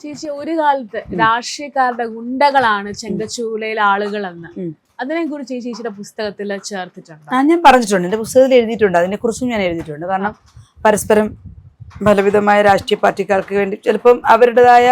ചേച്ചി, ഒരു കാലത്ത് രാഷ്ട്രീയക്കാരുടെ ഗുണ്ടകളാണ് ചെങ്കച്ചൂളയിലെ ആളുകളെന്ന് അതിനെ കുറിച്ച് ചേച്ചിയുടെ പുസ്തകത്തിൽ ചേർത്തിട്ടുണ്ട്. ഞാൻ പറഞ്ഞിട്ടുണ്ട്, എൻ്റെ പുസ്തകത്തിൽ എഴുതിയിട്ടുണ്ട്. അതിനെക്കുറിച്ചും ഞാൻ എഴുതിയിട്ടുണ്ട്. കാരണം പരസ്പരം പലവിധമായ രാഷ്ട്രീയ പാർട്ടിക്കാർക്ക് വേണ്ടി ചിലപ്പം അവരുടേതായ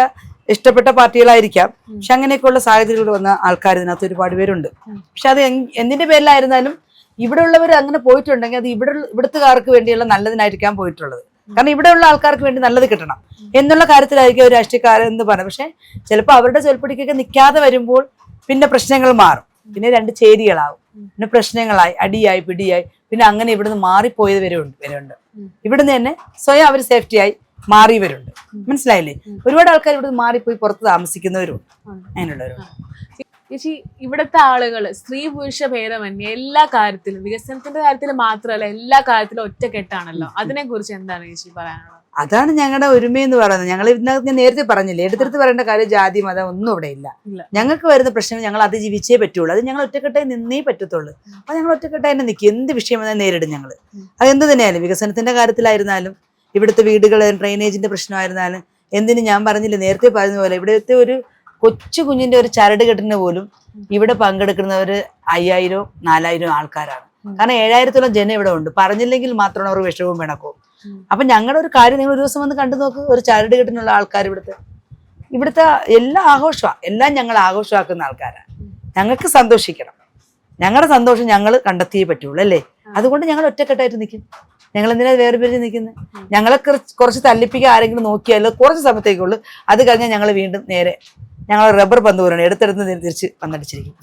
ഇഷ്ടപ്പെട്ട പാർട്ടികളായിരിക്കാം. പക്ഷെ അങ്ങനെയൊക്കെയുള്ള സാഹചര്യങ്ങൾ വന്ന ആൾക്കാർ ഇതിനകത്ത് ഒരുപാട് പേരുണ്ട്. പക്ഷെ അത് എന്തിന്റെ പേരിലായിരുന്നാലും ഇവിടെ ഉള്ളവർ അങ്ങനെ പോയിട്ടുണ്ടെങ്കിൽ അത് ഇവിടുത്തുകാർക്ക് വേണ്ടിയുള്ള നല്ലതിനായിരിക്കാം പോയിട്ടുള്ളത്. കാരണം ഇവിടെയുള്ള ആൾക്കാർക്ക് വേണ്ടി നല്ലത് കിട്ടണം എന്നുള്ള കാര്യത്തിലായിരിക്കും ഒരു രാഷ്ട്രീയക്കാരെന്ന് പറയുന്നത്. പക്ഷെ ചിലപ്പോൾ അവരുടെ ചൊൽപ്പടിക്കൊക്കെ നിൽക്കാതെ വരുമ്പോൾ പിന്നെ പ്രശ്നങ്ങൾ മാറും. പിന്നെ രണ്ട് ചേരികളാവും, പിന്നെ പ്രശ്നങ്ങളായി, അടിയായി, പിടിയായി, പിന്നെ അങ്ങനെ ഇവിടുന്ന് മാറിപ്പോയത് വരുന്നുണ്ട്. ഇവിടുന്ന് തന്നെ സ്വയം അവർ സേഫ്റ്റിയായി മാറിയവരുണ്ട്. മനസ്സിലായില്ലേ? ഒരുപാട് ആൾക്കാർ ഇവിടുന്ന് മാറിപ്പോയി പുറത്ത് താമസിക്കുന്നവരുണ്ട്. അങ്ങനെയുള്ളവരുണ്ട്. ചേച്ചി, ഇവിടുത്തെ ആളുകൾ സ്ത്രീ പുരുഷ ഭേദമന്യേ എല്ലാ കാര്യത്തിലും, വികസനത്തിന്റെ കാര്യത്തിൽ മാത്രമല്ല എല്ലാ കാര്യത്തിലും ഒറ്റക്കെട്ടാണല്ലോ. അതിനെ കുറിച്ച് എന്താണ് ചേച്ചി പറയാനുള്ളത്? അതാണ് ഞങ്ങളുടെ ഒരുമയെന്ന് പറയുന്നത്. ഞങ്ങൾ ഇതിനകത്ത് ഞാൻ നേരത്തെ പറഞ്ഞില്ലേ, എടുത്തെടുത്ത് പറയേണ്ട കാര്യം ജാതി മതം ഒന്നും ഇവിടെ ഇല്ല. ഞങ്ങൾക്ക് വരുന്ന പ്രശ്നങ്ങൾ ഞങ്ങൾ അതിജീവിച്ചേ പറ്റുള്ളൂ. അത് ഞങ്ങൾ ഒറ്റക്കെട്ടായി നിന്നേ പറ്റത്തുള്ളൂ. അപ്പൊ ഞങ്ങൾ ഒറ്റക്കെട്ടായി തന്നെ നിൽക്കും. എന്ത് വിഷയം വന്നാൽ നേരിടും ഞങ്ങൾ. അതെന്ത് തന്നെയായാലും, വികസനത്തിന്റെ കാര്യത്തിലായിരുന്നാലും, ഇവിടുത്തെ വീടുകൾ ഡ്രെയിനേജിന്റെ പ്രശ്നമായിരുന്നാലും, എന്തിനും ഞാൻ പറഞ്ഞില്ലേ, നേരത്തെ പറഞ്ഞ പോലെ ഇവിടുത്തെ ഒരു കൊച്ചു കുഞ്ഞിന്റെ ഒരു ചരട് കെട്ടിന് പോലും ഇവിടെ പങ്കെടുക്കുന്നവർ 5000 4000 ആൾക്കാരാണ്. കാരണം 7000-ഓളം ജനം ഇവിടെ ഉണ്ട്. പറഞ്ഞില്ലെങ്കിൽ മാത്രമാണ് അവർ വിഷവും പിണക്കവും. അപ്പൊ ഞങ്ങളുടെ ഒരു കാര്യം നിങ്ങൾ ഒരു ദിവസം വന്ന് കണ്ടു നോക്ക്. ഒരു ചരട് കെട്ടിനുള്ള ആൾക്കാർ ഇവിടുത്തെ എല്ലാ ആഘോഷമാണ്, എല്ലാം ഞങ്ങൾ ആഘോഷമാക്കുന്ന ആൾക്കാരാണ്. ഞങ്ങൾക്ക് സന്തോഷിക്കണം. ഞങ്ങളുടെ സന്തോഷം ഞങ്ങൾ കണ്ടെത്തിയേ പറ്റുള്ളൂ, അല്ലേ? അതുകൊണ്ട് ഞങ്ങൾ ഒറ്റക്കെട്ടായിട്ട് നിൽക്കും. ഞങ്ങൾ എന്തിനാ വേറെ പേര് നിൽക്കുന്നത്? ഞങ്ങളെ കുറച്ച് തല്ലിപ്പിക്കാൻ ആരെങ്കിലും നോക്കിയാലോ കുറച്ച് സമയത്തേക്കുള്ളൂ. അത് കഴിഞ്ഞാൽ ഞങ്ങൾ വീണ്ടും നേരെ ഞങ്ങൾ റബ്ബർ പന്ത് പോലെയാണ് എടുത്തെടുത്ത് തിരിച്ച് വന്നടിച്ചിരിക്കും.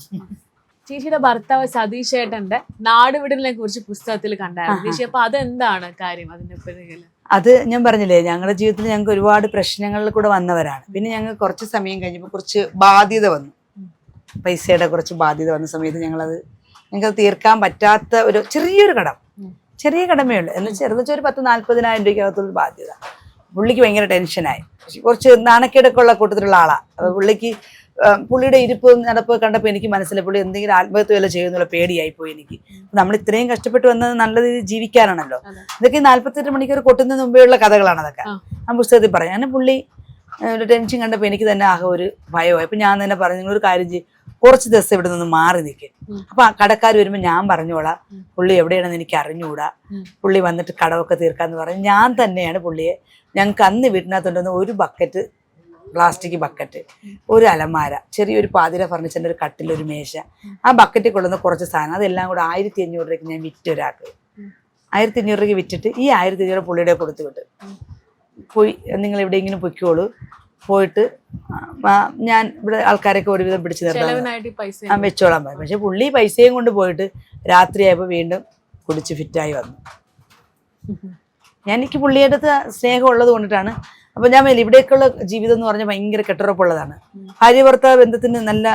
ചേച്ചിയുടെ ഭർത്താവ് സതീഷ് ഏട്ടന്റെ നാടുവിടലിനെ കുറിച്ച് പുസ്തകത്തിൽ കണ്ടായിരുന്നു ചേച്ചി. അപ്പൊ അതെന്താണ് കാര്യം? അതിന്റെ പിറകില് അത് ഞാൻ പറഞ്ഞില്ലേ, ഞങ്ങളുടെ ജീവിതത്തിൽ ഞങ്ങൾക്ക് ഒരുപാട് പ്രശ്നങ്ങളിൽ കൂടെ വന്നവരാണ്. പിന്നെ ഞങ്ങൾ കുറച്ച് സമയം കഴിഞ്ഞപ്പോൾ കുറച്ച് ബാധ്യത വന്നു, പൈസയുടെ കുറച്ച് ബാധ്യത വന്ന സമയത്ത് ഞങ്ങൾക്ക് തീർക്കാൻ പറ്റാത്ത ഒരു ചെറിയ കടമേ ഉള്ളൂ. എന്ന് ചെറുതെന്ന് ഒരു 10-40,000 രൂപയ്ക്കകത്തുള്ള ബാധ്യത. പുള്ളിക്ക് ഭയങ്കര ടെൻഷനായി. കുറച്ച് നാണക്കേടൊക്കെ ഉള്ള കൂട്ടത്തിലുള്ള ആളാണ്. പുള്ളിയുടെ ഇരിപ്പ് നടപ്പ് കണ്ടപ്പോൾ എനിക്ക് മനസ്സിലായി പുള്ളി എന്തെങ്കിലും ആത്മഹത്യ വല്ല ചെയ്യുന്നുള്ള പേടിയായി പോയി എനിക്ക്. നമ്മൾ ഇത്രയും കഷ്ടപ്പെട്ട് വന്നത് നല്ല രീതിയിൽ ജീവിക്കാനാണല്ലോ. ഇതൊക്കെ 48 മണിക്കൂർ കൊട്ടുന്നതിന് മുമ്പേ ഉള്ള കഥകളാണ് അതൊക്കെ. ആ പുസ്തകത്തിൽ പറയാം. അങ്ങനെ പുള്ളി ഒരു ടെൻഷൻ കണ്ടപ്പോൾ എനിക്ക് തന്നെ ആകെ ഒരു ഭയമായി. അപ്പൊ ഞാൻ തന്നെ പറഞ്ഞു, നിങ്ങളൊരു കാര്യം ചെയ്യും, കുറച്ച് ദിവസം ഇവിടെ നിന്ന് മാറി നിൽക്കും. അപ്പൊ ആ കടക്കാർ വരുമ്പോൾ ഞാൻ പറഞ്ഞോളാം, പുള്ളി എവിടെയാണെന്ന് എനിക്ക് അറിഞ്ഞുകൂടാ, പുള്ളി വന്നിട്ട് കടവൊക്കെ തീർക്കാന്ന് പറഞ്ഞു. ഞാൻ തന്നെയാണ് പുള്ളിയെ, ഞങ്ങൾക്ക് അന്ന് വീട്ടിനകത്തുണ്ടെന്ന് ഒരു ബക്കറ്റ്, പ്ലാസ്റ്റിക് ബക്കറ്റ്, ഒരു അലമാര, ചെറിയൊരു പാതിര ഫർണിച്ചറിന്റെ ഒരു കട്ടിൽ, ഒരു മേശ, ആ ബക്കറ്റിൽ കൊള്ളുന്ന കുറച്ച് സാധനം, അതെല്ലാം കൂടെ 1500 രൂപയ്ക്ക് ഞാൻ വിറ്റ് ഒരാൾക്ക്. 1500 രൂപയ്ക്ക് വിറ്റിട്ട് ഈ 1500 പുള്ളിയുടെ കൊടുത്തു വിട്ട് പോയി, നിങ്ങൾ എവിടെയെങ്കിലും പൊയ്ക്കോളൂ, പോയിട്ട് ഞാൻ ഇവിടെ ആൾക്കാരൊക്കെ ഒരുവിധം പിടിച്ചു നിർത്താൻ വെച്ചോളാൻ പറയും. പക്ഷെ പുള്ളി പൈസയും കൊണ്ട് പോയിട്ട് രാത്രിയായപ്പോൾ വീണ്ടും കുടിച്ച് ഫിറ്റായി വന്നു. എനിക്ക് പുള്ളിയുടെ അടുത്ത് സ്നേഹം ഉള്ളത് കൊണ്ടിട്ടാണ്. അപ്പൊ ഞാൻ ഇവിടേക്കുള്ള ജീവിതം എന്ന് പറഞ്ഞാൽ ഭയങ്കര കെട്ടുറപ്പുള്ളതാണ്. ഭാര്യ ഭർത്താവ് ബന്ധത്തിന് നല്ല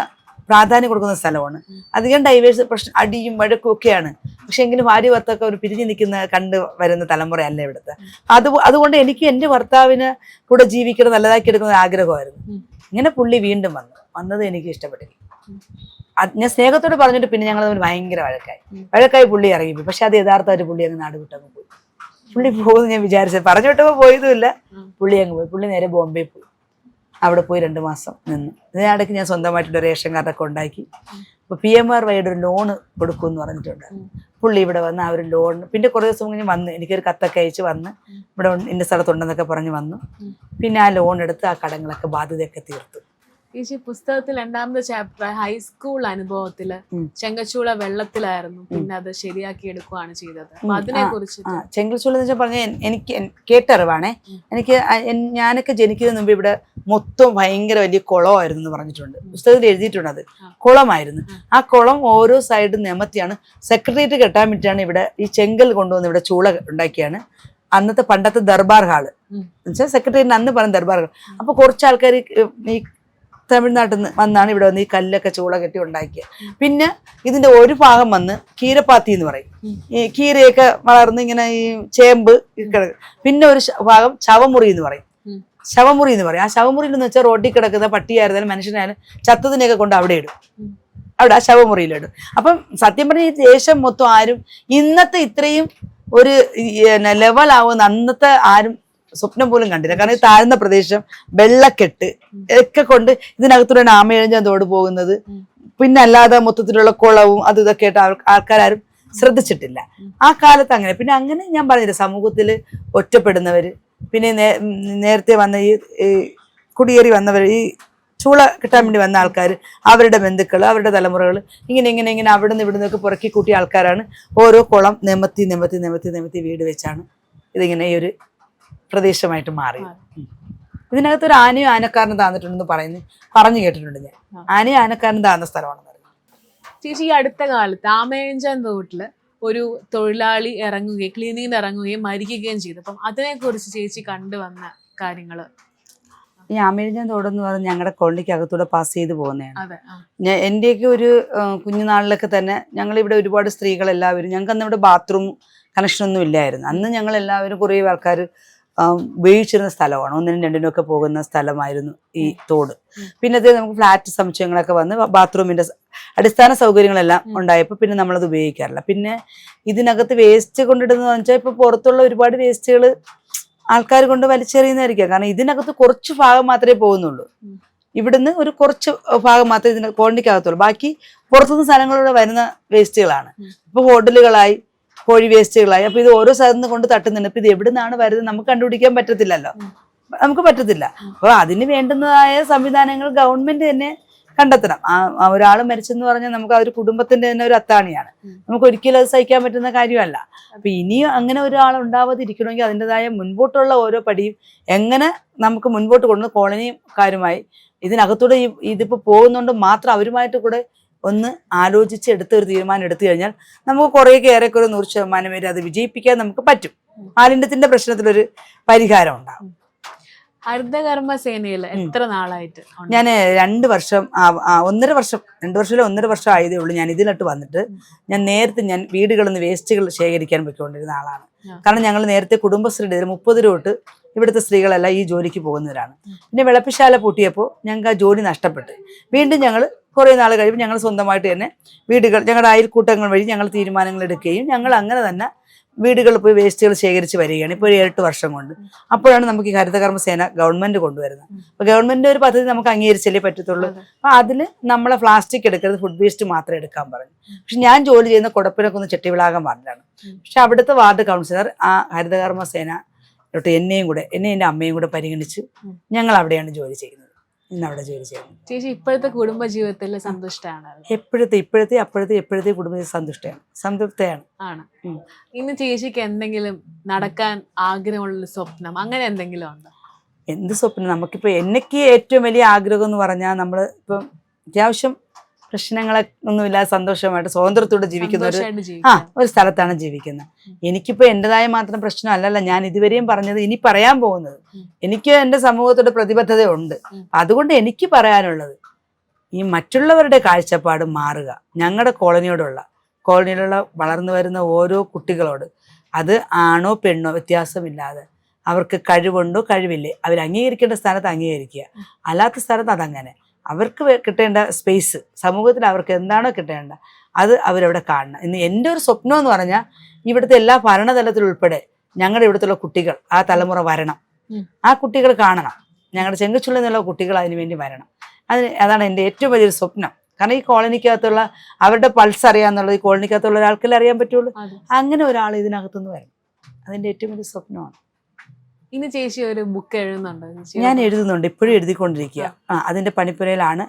പ്രാധാന്യം കൊടുക്കുന്ന സ്ഥലമാണ്. അധികം ഡൈവേഴ്സ് പ്രശ്നം അടിയും വഴക്കും ഒക്കെയാണ്. പക്ഷെ എങ്കിലും ഭാര്യ ഭർത്താവൊക്കെ ഒരു പിരിഞ്ഞു നിൽക്കുന്ന കണ്ട് വരുന്ന തലമുറയല്ല ഇവിടുത്തെ. അതുകൊണ്ട് എനിക്ക് എൻ്റെ ഭർത്താവിന് കൂടെ ജീവിക്കണം, നല്ലതാക്കി എടുക്കുന്ന ആഗ്രഹമായിരുന്നു. ഇങ്ങനെ പുള്ളി വീണ്ടും വന്നത് എനിക്ക് ഇഷ്ടപ്പെട്ടില്ല. ഞാൻ സ്നേഹത്തോട് പറഞ്ഞിട്ട് പിന്നെ ഞങ്ങൾ തമ്മിൽ ഭയങ്കര വഴക്കായി പുള്ളി ഇറങ്ങിപ്പോയി. പക്ഷെ അത് യഥാർത്ഥമായിട്ട് പുള്ളി അങ്ങ് നാട് വിട്ടങ്ങ് പോയി. പുള്ളി പോകുമെന്ന് ഞാൻ വിചാരിച്ചത്, പറഞ്ഞു വിട്ടപ്പോൾ പോയതുമില്ല. പുള്ളി അങ്ങ് പോയി. പുള്ളി നേരെ ബോംബെ പോയി. അവിടെ പോയി 2 മാസം നിന്ന്. ഇതിനിടയ്ക്ക് ഞാൻ സ്വന്തമായിട്ടൊരു റേഷൻ കാർഡൊക്കെ ഉണ്ടാക്കി. അപ്പോൾ PMRY-യുടെ ഒരു ലോണ് കൊടുക്കുമെന്ന് പറഞ്ഞിട്ടുണ്ട്. പുള്ളി ഇവിടെ വന്ന് ആ ഒരു ലോൺ പിന്നെ കുറേ ദിവസം കഴിഞ്ഞ് വന്ന് എനിക്കൊരു കത്തൊക്കെ അയച്ച് വന്ന് ഇവിടെ ഇന്ന സ്ഥലത്തുണ്ടെന്നൊക്കെ പറഞ്ഞ് വന്നു. പിന്നെ ആ ലോൺ എടുത്ത് ആ കടങ്ങളൊക്കെ ബാധ്യതയൊക്കെ തീർത്തു. ഈ പുസ്തകത്തിൽ 2ാമത്തെ ചാപ്റ്റർ ഹൈസ്കൂൾ അനുഭവത്തില് ചെങ്കച്ചൂള വെള്ളത്തിലായിരുന്നു, പിന്നെ അത് ശരിയാക്കി എടുക്കുകയാണ് ചെയ്തത്. അപ്പൊ അതിനെ കുറിച്ച് ചെങ്കൽച്ചൂള എന്ന് വെച്ചാൽ പറഞ്ഞ എനിക്ക് കേട്ടറിവാണേ. ഞാനൊക്കെ ജനിക്കുന്നതിന് മുമ്പ് ഇവിടെ മൊത്തം ഭയങ്കര വലിയ കുളമായിരുന്നു എന്ന് പറഞ്ഞിട്ടുണ്ട്. പുസ്തകത്തിൽ എഴുതിയിട്ടുണ്ട്. അത് കുളമായിരുന്നു. ആ കുളം ഓരോ സൈഡും നിമത്തിയാണ്. സെക്രട്ടേറിയറ്റ് കെട്ടാൻ വേണ്ടിയിട്ടാണ് ഇവിടെ ഈ ചെങ്കൽ കൊണ്ടുവന്ന് ഇവിടെ ചൂള ഉണ്ടാക്കിയാണ്. അന്നത്തെ പണ്ടത്തെ ദർബാർ ഹാള് എന്നുവെച്ചാൽ സെക്രട്ടേറിയറ്റിന് അന്ന് പറഞ്ഞ ദർബാർ ഹാൾ. അപ്പൊ കുറച്ച് ആൾക്കാർ ഈ തമിഴ്നാട്ടിൽ നിന്ന് വന്നാണ് ഇവിടെ വന്ന് ഈ കല്ലൊക്കെ ചൂള കെട്ടി ഉണ്ടാക്കിയത്. പിന്നെ ഇതിന്റെ ഒരു ഭാഗം വന്ന് കീരപ്പാത്തി എന്ന് പറയും. ഈ കീരയൊക്കെ വളർന്ന് ഇങ്ങനെ ഈ ചേമ്പ് കിടക്കും. പിന്നെ ഒരു ഭാഗം ശവമുറി എന്ന് പറയും. ആ ശവമുറിയിൽ എന്ന് വെച്ചാൽ റോഡിൽ കിടക്കുന്ന പട്ടിയായിരുന്നാലും മനുഷ്യനായാലും ചത്തതിനെയൊക്കെ കൊണ്ട് അവിടെ ഇടും. അവിടെ ആ ശവമുറിയിലിടും. അപ്പം സത്യം പറഞ്ഞ ഈ ദേശം മൊത്തം ആരും ഇന്നത്തെ ഇത്രയും ഒരു ലെവലാവുന്ന അന്നത്തെ ആരും സ്വപ്നം പോലും കണ്ടില്ല. കാരണം ഈ താഴ്ന്ന പ്രദേശം, വെള്ളക്കെട്ട് ഒക്കെ കൊണ്ട് ഇതിനകത്തൂടെ ആമയിഴഞ്ചാൻ തോട് പോകുന്നത്, പിന്നെ അല്ലാതെ മൊത്തത്തിലുള്ള കുളവും അത് ഇതൊക്കെ ആയിട്ട് ആൾക്കാരും ശ്രദ്ധിച്ചിട്ടില്ല ആ കാലത്ത്. പിന്നെ അങ്ങനെ ഞാൻ പറഞ്ഞില്ല, സമൂഹത്തിൽ ഒറ്റപ്പെടുന്നവര്, പിന്നെ നേരത്തെ വന്ന ഈ കുടിയേറി വന്നവർ, ഈ ചൂള കിട്ടാൻ വേണ്ടി വന്ന ആൾക്കാർ, അവരുടെ ബന്ധുക്കൾ, അവരുടെ തലമുറകൾ, ഇങ്ങനെ അവിടെ നിന്ന് ഇവിടുന്നൊക്കെ പുറക്കി കൂട്ടിയ ആൾക്കാരാണ് ഓരോ കുളം നിമത്തി വീട് വെച്ചാണ് ഇതിങ്ങനെ ഈ ഒരു പ്രദേശമായിട്ട് മാറി. ഇതിനകത്ത് ഒരു ആനയും ആനക്കാരനും താന്നിട്ടുണ്ടെന്ന് പറഞ്ഞു കേട്ടിട്ടുണ്ട് ഞാൻ. ആനയും ആനക്കാരനും താന്ന സ്ഥലമാണെന്ന് പറഞ്ഞു. ചേച്ചി, ഈ അടുത്ത കാലത്ത് ആമയിഴഞ്ചാൻ തോട്ടില് ഒരു തൊഴിലാളി ക്ലീനിങ്ങിന് ഇറങ്ങുകയും മരിക്കുകയും ചെയ്തു. അപ്പം അതിനെ കുറിച്ച് ചേച്ചി കണ്ടുവന്ന കാര്യങ്ങള്. ഈ ആമയിഴഞ്ചാൻ തോടെന്ന് പറഞ്ഞാൽ ഞങ്ങളുടെ കോളനിക്കകത്തൂടെ പാസ് ചെയ്ത് പോകുന്നതാണ്. എൻ്റെയൊക്കെ ഒരു കുഞ്ഞുനാളിലൊക്കെ തന്നെ ഞങ്ങളിവിടെ ഒരുപാട് സ്ത്രീകളെല്ലാവരും, ഞങ്ങൾക്ക് അന്ന് ഇവിടെ ബാത്റൂം കണക്ഷനൊന്നും ഇല്ലായിരുന്നു. അന്ന് ഞങ്ങളെല്ലാവരും കുറേ ആൾക്കാർ ഉപയോഗിച്ചിരുന്ന സ്ഥലമാണ്. 1-നും 2-നും ഒക്കെ പോകുന്ന സ്ഥലമായിരുന്നു ഈ തോട്. പിന്നെ അത് നമുക്ക് ഫ്ലാറ്റ് സമുച്ചയങ്ങളൊക്കെ വന്ന് ബാത്റൂമിന്റെ അടിസ്ഥാന സൗകര്യങ്ങളെല്ലാം ഉണ്ടായപ്പോൾ പിന്നെ നമ്മളത് ഉപയോഗിക്കാറില്ല. പിന്നെ ഇതിനകത്ത് വേസ്റ്റ് കൊണ്ടിടുന്നത് വെച്ചാൽ ഇപ്പൊ പുറത്തുള്ള ഒരുപാട് വേസ്റ്റുകൾ ആൾക്കാർ കൊണ്ട് വലിച്ചെറിയുന്നതായിരിക്കാം. കാരണം ഇതിനകത്ത് കുറച്ച് ഭാഗം മാത്രമേ പോകുന്നുള്ളൂ. ഇവിടുന്ന് ഒരു കുറച്ച് ഭാഗം മാത്രമേ ഇതിന് കോളനിക്കകത്തുള്ളൂ. ബാക്കി പുറത്തുനിന്ന് സ്ഥലങ്ങളിലൂടെ വരുന്ന വേസ്റ്റുകളാണ്. ഇപ്പൊ ഹോട്ടലുകളായി, കോഴി വേസ്റ്റുകളായി. അപ്പൊ ഇത് ഓരോ സ്ഥലത്ത് നിന്ന് കൊണ്ട് തട്ടുന്നുണ്ട്. അപ്പൊ ഇത് എവിടെ നിന്നാണ് വരുന്നത് നമുക്ക് കണ്ടുപിടിക്കാൻ പറ്റത്തില്ലല്ലോ. അപ്പൊ അതിന് വേണ്ടുന്നതായ സംവിധാനങ്ങൾ ഗവൺമെന്റ് തന്നെ കണ്ടെത്തണം. ഒരാൾ മരിച്ചെന്ന് പറഞ്ഞാൽ നമുക്ക് ആ ഒരു കുടുംബത്തിന്റെ തന്നെ ഒരു അത്താണിയാണ്. നമുക്ക് ഒരിക്കലും അത് സഹിക്കാൻ പറ്റുന്ന കാര്യമല്ല. അപ്പൊ ഇനിയും അങ്ങനെ ഒരാൾ ഉണ്ടാവാതിരിക്കണമെങ്കിൽ അതിൻ്റെതായ മുൻപോട്ടുള്ള ഓരോ പടിയും എങ്ങനെ നമുക്ക് മുൻപോട്ട് കൊണ്ടുവന്ന് കോളനിക്കാരുമായി ഇതിനകത്തൂടെ ഇതിപ്പോ പോകുന്നതുകൊണ്ട് മാത്രം അവരുമായിട്ട് കൂടെ ഒന്ന് ആലോചിച്ച് ഒരു തീരുമാനം എടുത്തു കഴിഞ്ഞാൽ നമുക്ക് കുറേയൊക്കെ ഏറെക്കുറെ 100% വരെ അത് വിജയിപ്പിക്കാൻ നമുക്ക് പറ്റും. മാലിന്യത്തിന്റെ പ്രശ്നത്തിലൊരു പരിഹാരം ഉണ്ടാകും. ഹരിതകർമ്മ സേനയിൽ എത്ര നാളായിട്ട്? ഞാൻ 2 വർഷം 1.5 വർഷം 2 വർഷമല്ല 1.5 വർഷം ആയതേ ഉള്ളൂ ഞാൻ ഇതിലിട്ട് വന്നിട്ട്. നേരത്തെ ഞാൻ വീടുകളിൽ നിന്ന് വേസ്റ്റുകൾ ശേഖരിക്കാൻ പോയിക്കൊണ്ടിരുന്ന ആളാണ്. കാരണം ഞങ്ങൾ നേരത്തെ കുടുംബശ്രീയുടെ 30 രൂപ തൊട്ട് ഇവിടുത്തെ സ്ത്രീകളെല്ലാം ഈ ജോലിക്ക് പോകുന്നവരാണ്. പിന്നെ വിളപ്പിശാല പൂട്ടിയപ്പോൾ ഞങ്ങൾക്ക് ആ ജോലി നഷ്ടപ്പെട്ട് വീണ്ടും ഞങ്ങൾ കുറേ നാൾ കഴിയുമ്പോൾ ഞങ്ങൾ സ്വന്തമായിട്ട് തന്നെ വീടുകൾ, ഞങ്ങളുടെ അയൽക്കൂട്ടങ്ങൾ വഴി ഞങ്ങൾ തീരുമാനങ്ങൾ എടുക്കുകയും ഞങ്ങൾ അങ്ങനെ തന്നെ വീടുകളിൽ പോയി വേസ്റ്റുകൾ ശേഖരിച്ച് വരികയാണ് ഇപ്പോൾ 7 വർഷം കൊണ്ട്. അപ്പോഴാണ് നമുക്ക് ഈ ഹരിതകർമ്മ സേന ഗവൺമെന്റ് കൊണ്ടുവരുന്നത്. അപ്പോൾ ഗവൺമെന്റിന്റെ ഒരു പദ്ധതി നമുക്ക് അംഗീകരിച്ചല്ലേ പറ്റത്തുള്ളൂ. അപ്പോൾ അതിൽ നമ്മളെ പ്ലാസ്റ്റിക് എടുക്കരുത്, ഫുഡ് വേസ്റ്റ് മാത്രമേ എടുക്കാൻ പറഞ്ഞു. പക്ഷെ ഞാൻ ജോലി ചെയ്യുന്ന കൊടപ്പിനൊക്കെ ചെട്ടിവിളാകം വാർഡിലാണ്. പക്ഷെ അവിടുത്തെ വാർഡ് കൗൺസിലർ ആ ഹരിതകർമ്മ സേന എന്നെയും എൻ്റെ അമ്മയും കൂടെ പരിഗണിച്ച് ഞങ്ങൾ അവിടെയാണ് ജോലി ചെയ്യുന്നത്. ഇന്നവിടെ ജോലി ചെയ്യുന്നത്. ചേച്ചി ഇപ്പോഴത്തെ കുടുംബ ജീവിതത്തിൽ സന്തുഷ്ടമാണ്? എപ്പോഴത്തെ കുടുംബജീവിതം സംതൃപ്തയാണ്. ആണ്. ഇന്ന് ചേച്ചിക്ക് എന്തെങ്കിലും നടക്കാൻ ആഗ്രഹമുള്ള സ്വപ്നം അങ്ങനെ എന്തെങ്കിലും ഉണ്ടോ? എന്ത് സ്വപ്നം? നമുക്കിപ്പോൾ എനിക്ക് ഏറ്റവും വലിയ ആഗ്രഹം എന്ന് പറഞ്ഞാൽ നമ്മൾ ഇപ്പം അത്യാവശ്യം പ്രശ്നങ്ങളെ ഒന്നുമില്ലാതെ സന്തോഷമായിട്ട് സ്വാതന്ത്ര്യത്തോടെ ജീവിക്കുന്ന ഒരു സ്ഥലത്താണ് ജീവിക്കുന്നത്. എനിക്കിപ്പോൾ എൻ്റെതായ മാത്രം പ്രശ്നമല്ലല്ലോ ഞാൻ ഇതുവരെയും പറഞ്ഞത്, ഇനി പറയാൻ പോകുന്നത്. എനിക്ക് എൻ്റെ സമൂഹത്തോട് പ്രതിബദ്ധത ഉണ്ട്. അതുകൊണ്ട് എനിക്ക് പറയാനുള്ളത്, ഈ മറ്റുള്ളവരുടെ കാഴ്ചപ്പാട് മാറുക. ഞങ്ങളുടെ കോളനിയിലുള്ള വളർന്നു വരുന്ന ഓരോ കുട്ടികളോട് അത് ആണോ പെണ്ണോ വ്യത്യാസമില്ലാതെ അവർക്ക് കഴിവുണ്ടോ കഴിവില്ലേ അവർ അംഗീകരിക്കേണ്ട സ്ഥാനത്ത് അംഗീകരിക്കുക, അല്ലാത്ത സ്ഥലത്ത് അതങ്ങനെ. അവർക്ക് കിട്ടേണ്ട സ്പേസ് സമൂഹത്തിൽ അവർക്ക് എന്താണോ കിട്ടേണ്ട അത് അവരവിടെ കാണണം. ഇന്ന് എൻ്റെ ഒരു സ്വപ്നം എന്ന് പറഞ്ഞാൽ ഇവിടുത്തെ എല്ലാ ഭരണതലത്തിലുൾപ്പെടെ ഞങ്ങളുടെ ഇവിടുത്തെ കുട്ടികൾ ആ തലമുറ വരണം, ആ കുട്ടികൾ കാണണം, ഞങ്ങളുടെ ചെങ്കച്ചുള്ളിൽ നിന്നുള്ള കുട്ടികൾ അതിനു വേണ്ടി വരണം. അതാണ് എൻ്റെ ഏറ്റവും വലിയൊരു സ്വപ്നം. കാരണം ഈ കോളനിക്കകത്തുള്ള അവരുടെ പൾസ് അറിയാന്നുള്ളത് ഈ കോളനിക്കകത്തുള്ള ഒരാൾക്കല്ലേ അറിയാൻ പറ്റുള്ളൂ. അങ്ങനെ ഒരാൾ ഇതിനകത്തുനിന്ന് വരണം, അതിൻ്റെ ഏറ്റവും വലിയ സ്വപ്നമാണ്. ഇനി ചേച്ചി ഒരു ബുക്ക് എഴുതുന്നുണ്ടോ? ഞാൻ എഴുതുന്നുണ്ട്, ഇപ്പോഴും എഴുതിക്കൊണ്ടിരിക്കുക. അതിന്റെ പണിപ്പുരയിലാണ്.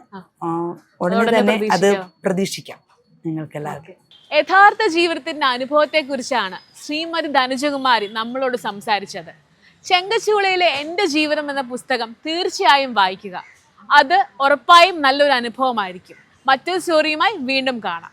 ഉടനെ തന്നെ അത് പ്രതീക്ഷിക്കാം നിങ്ങൾക്ക് എല്ലാവർക്കും. യഥാർത്ഥ ജീവിതത്തിന്റെ അനുഭവത്തെ കുറിച്ചാണ് ശ്രീമതി ധനുജകുമാരി നമ്മളോട് സംസാരിച്ചത്. ചെങ്കച്ചൂളയിലെ എൻ്റെ ജീവിതം എന്ന പുസ്തകം തീർച്ചയായും വായിക്കുക. അത് ഉറപ്പായും നല്ലൊരു അനുഭവമായിരിക്കും. മറ്റൊരു സ്റ്റോറിയുമായി വീണ്ടും കാണാം.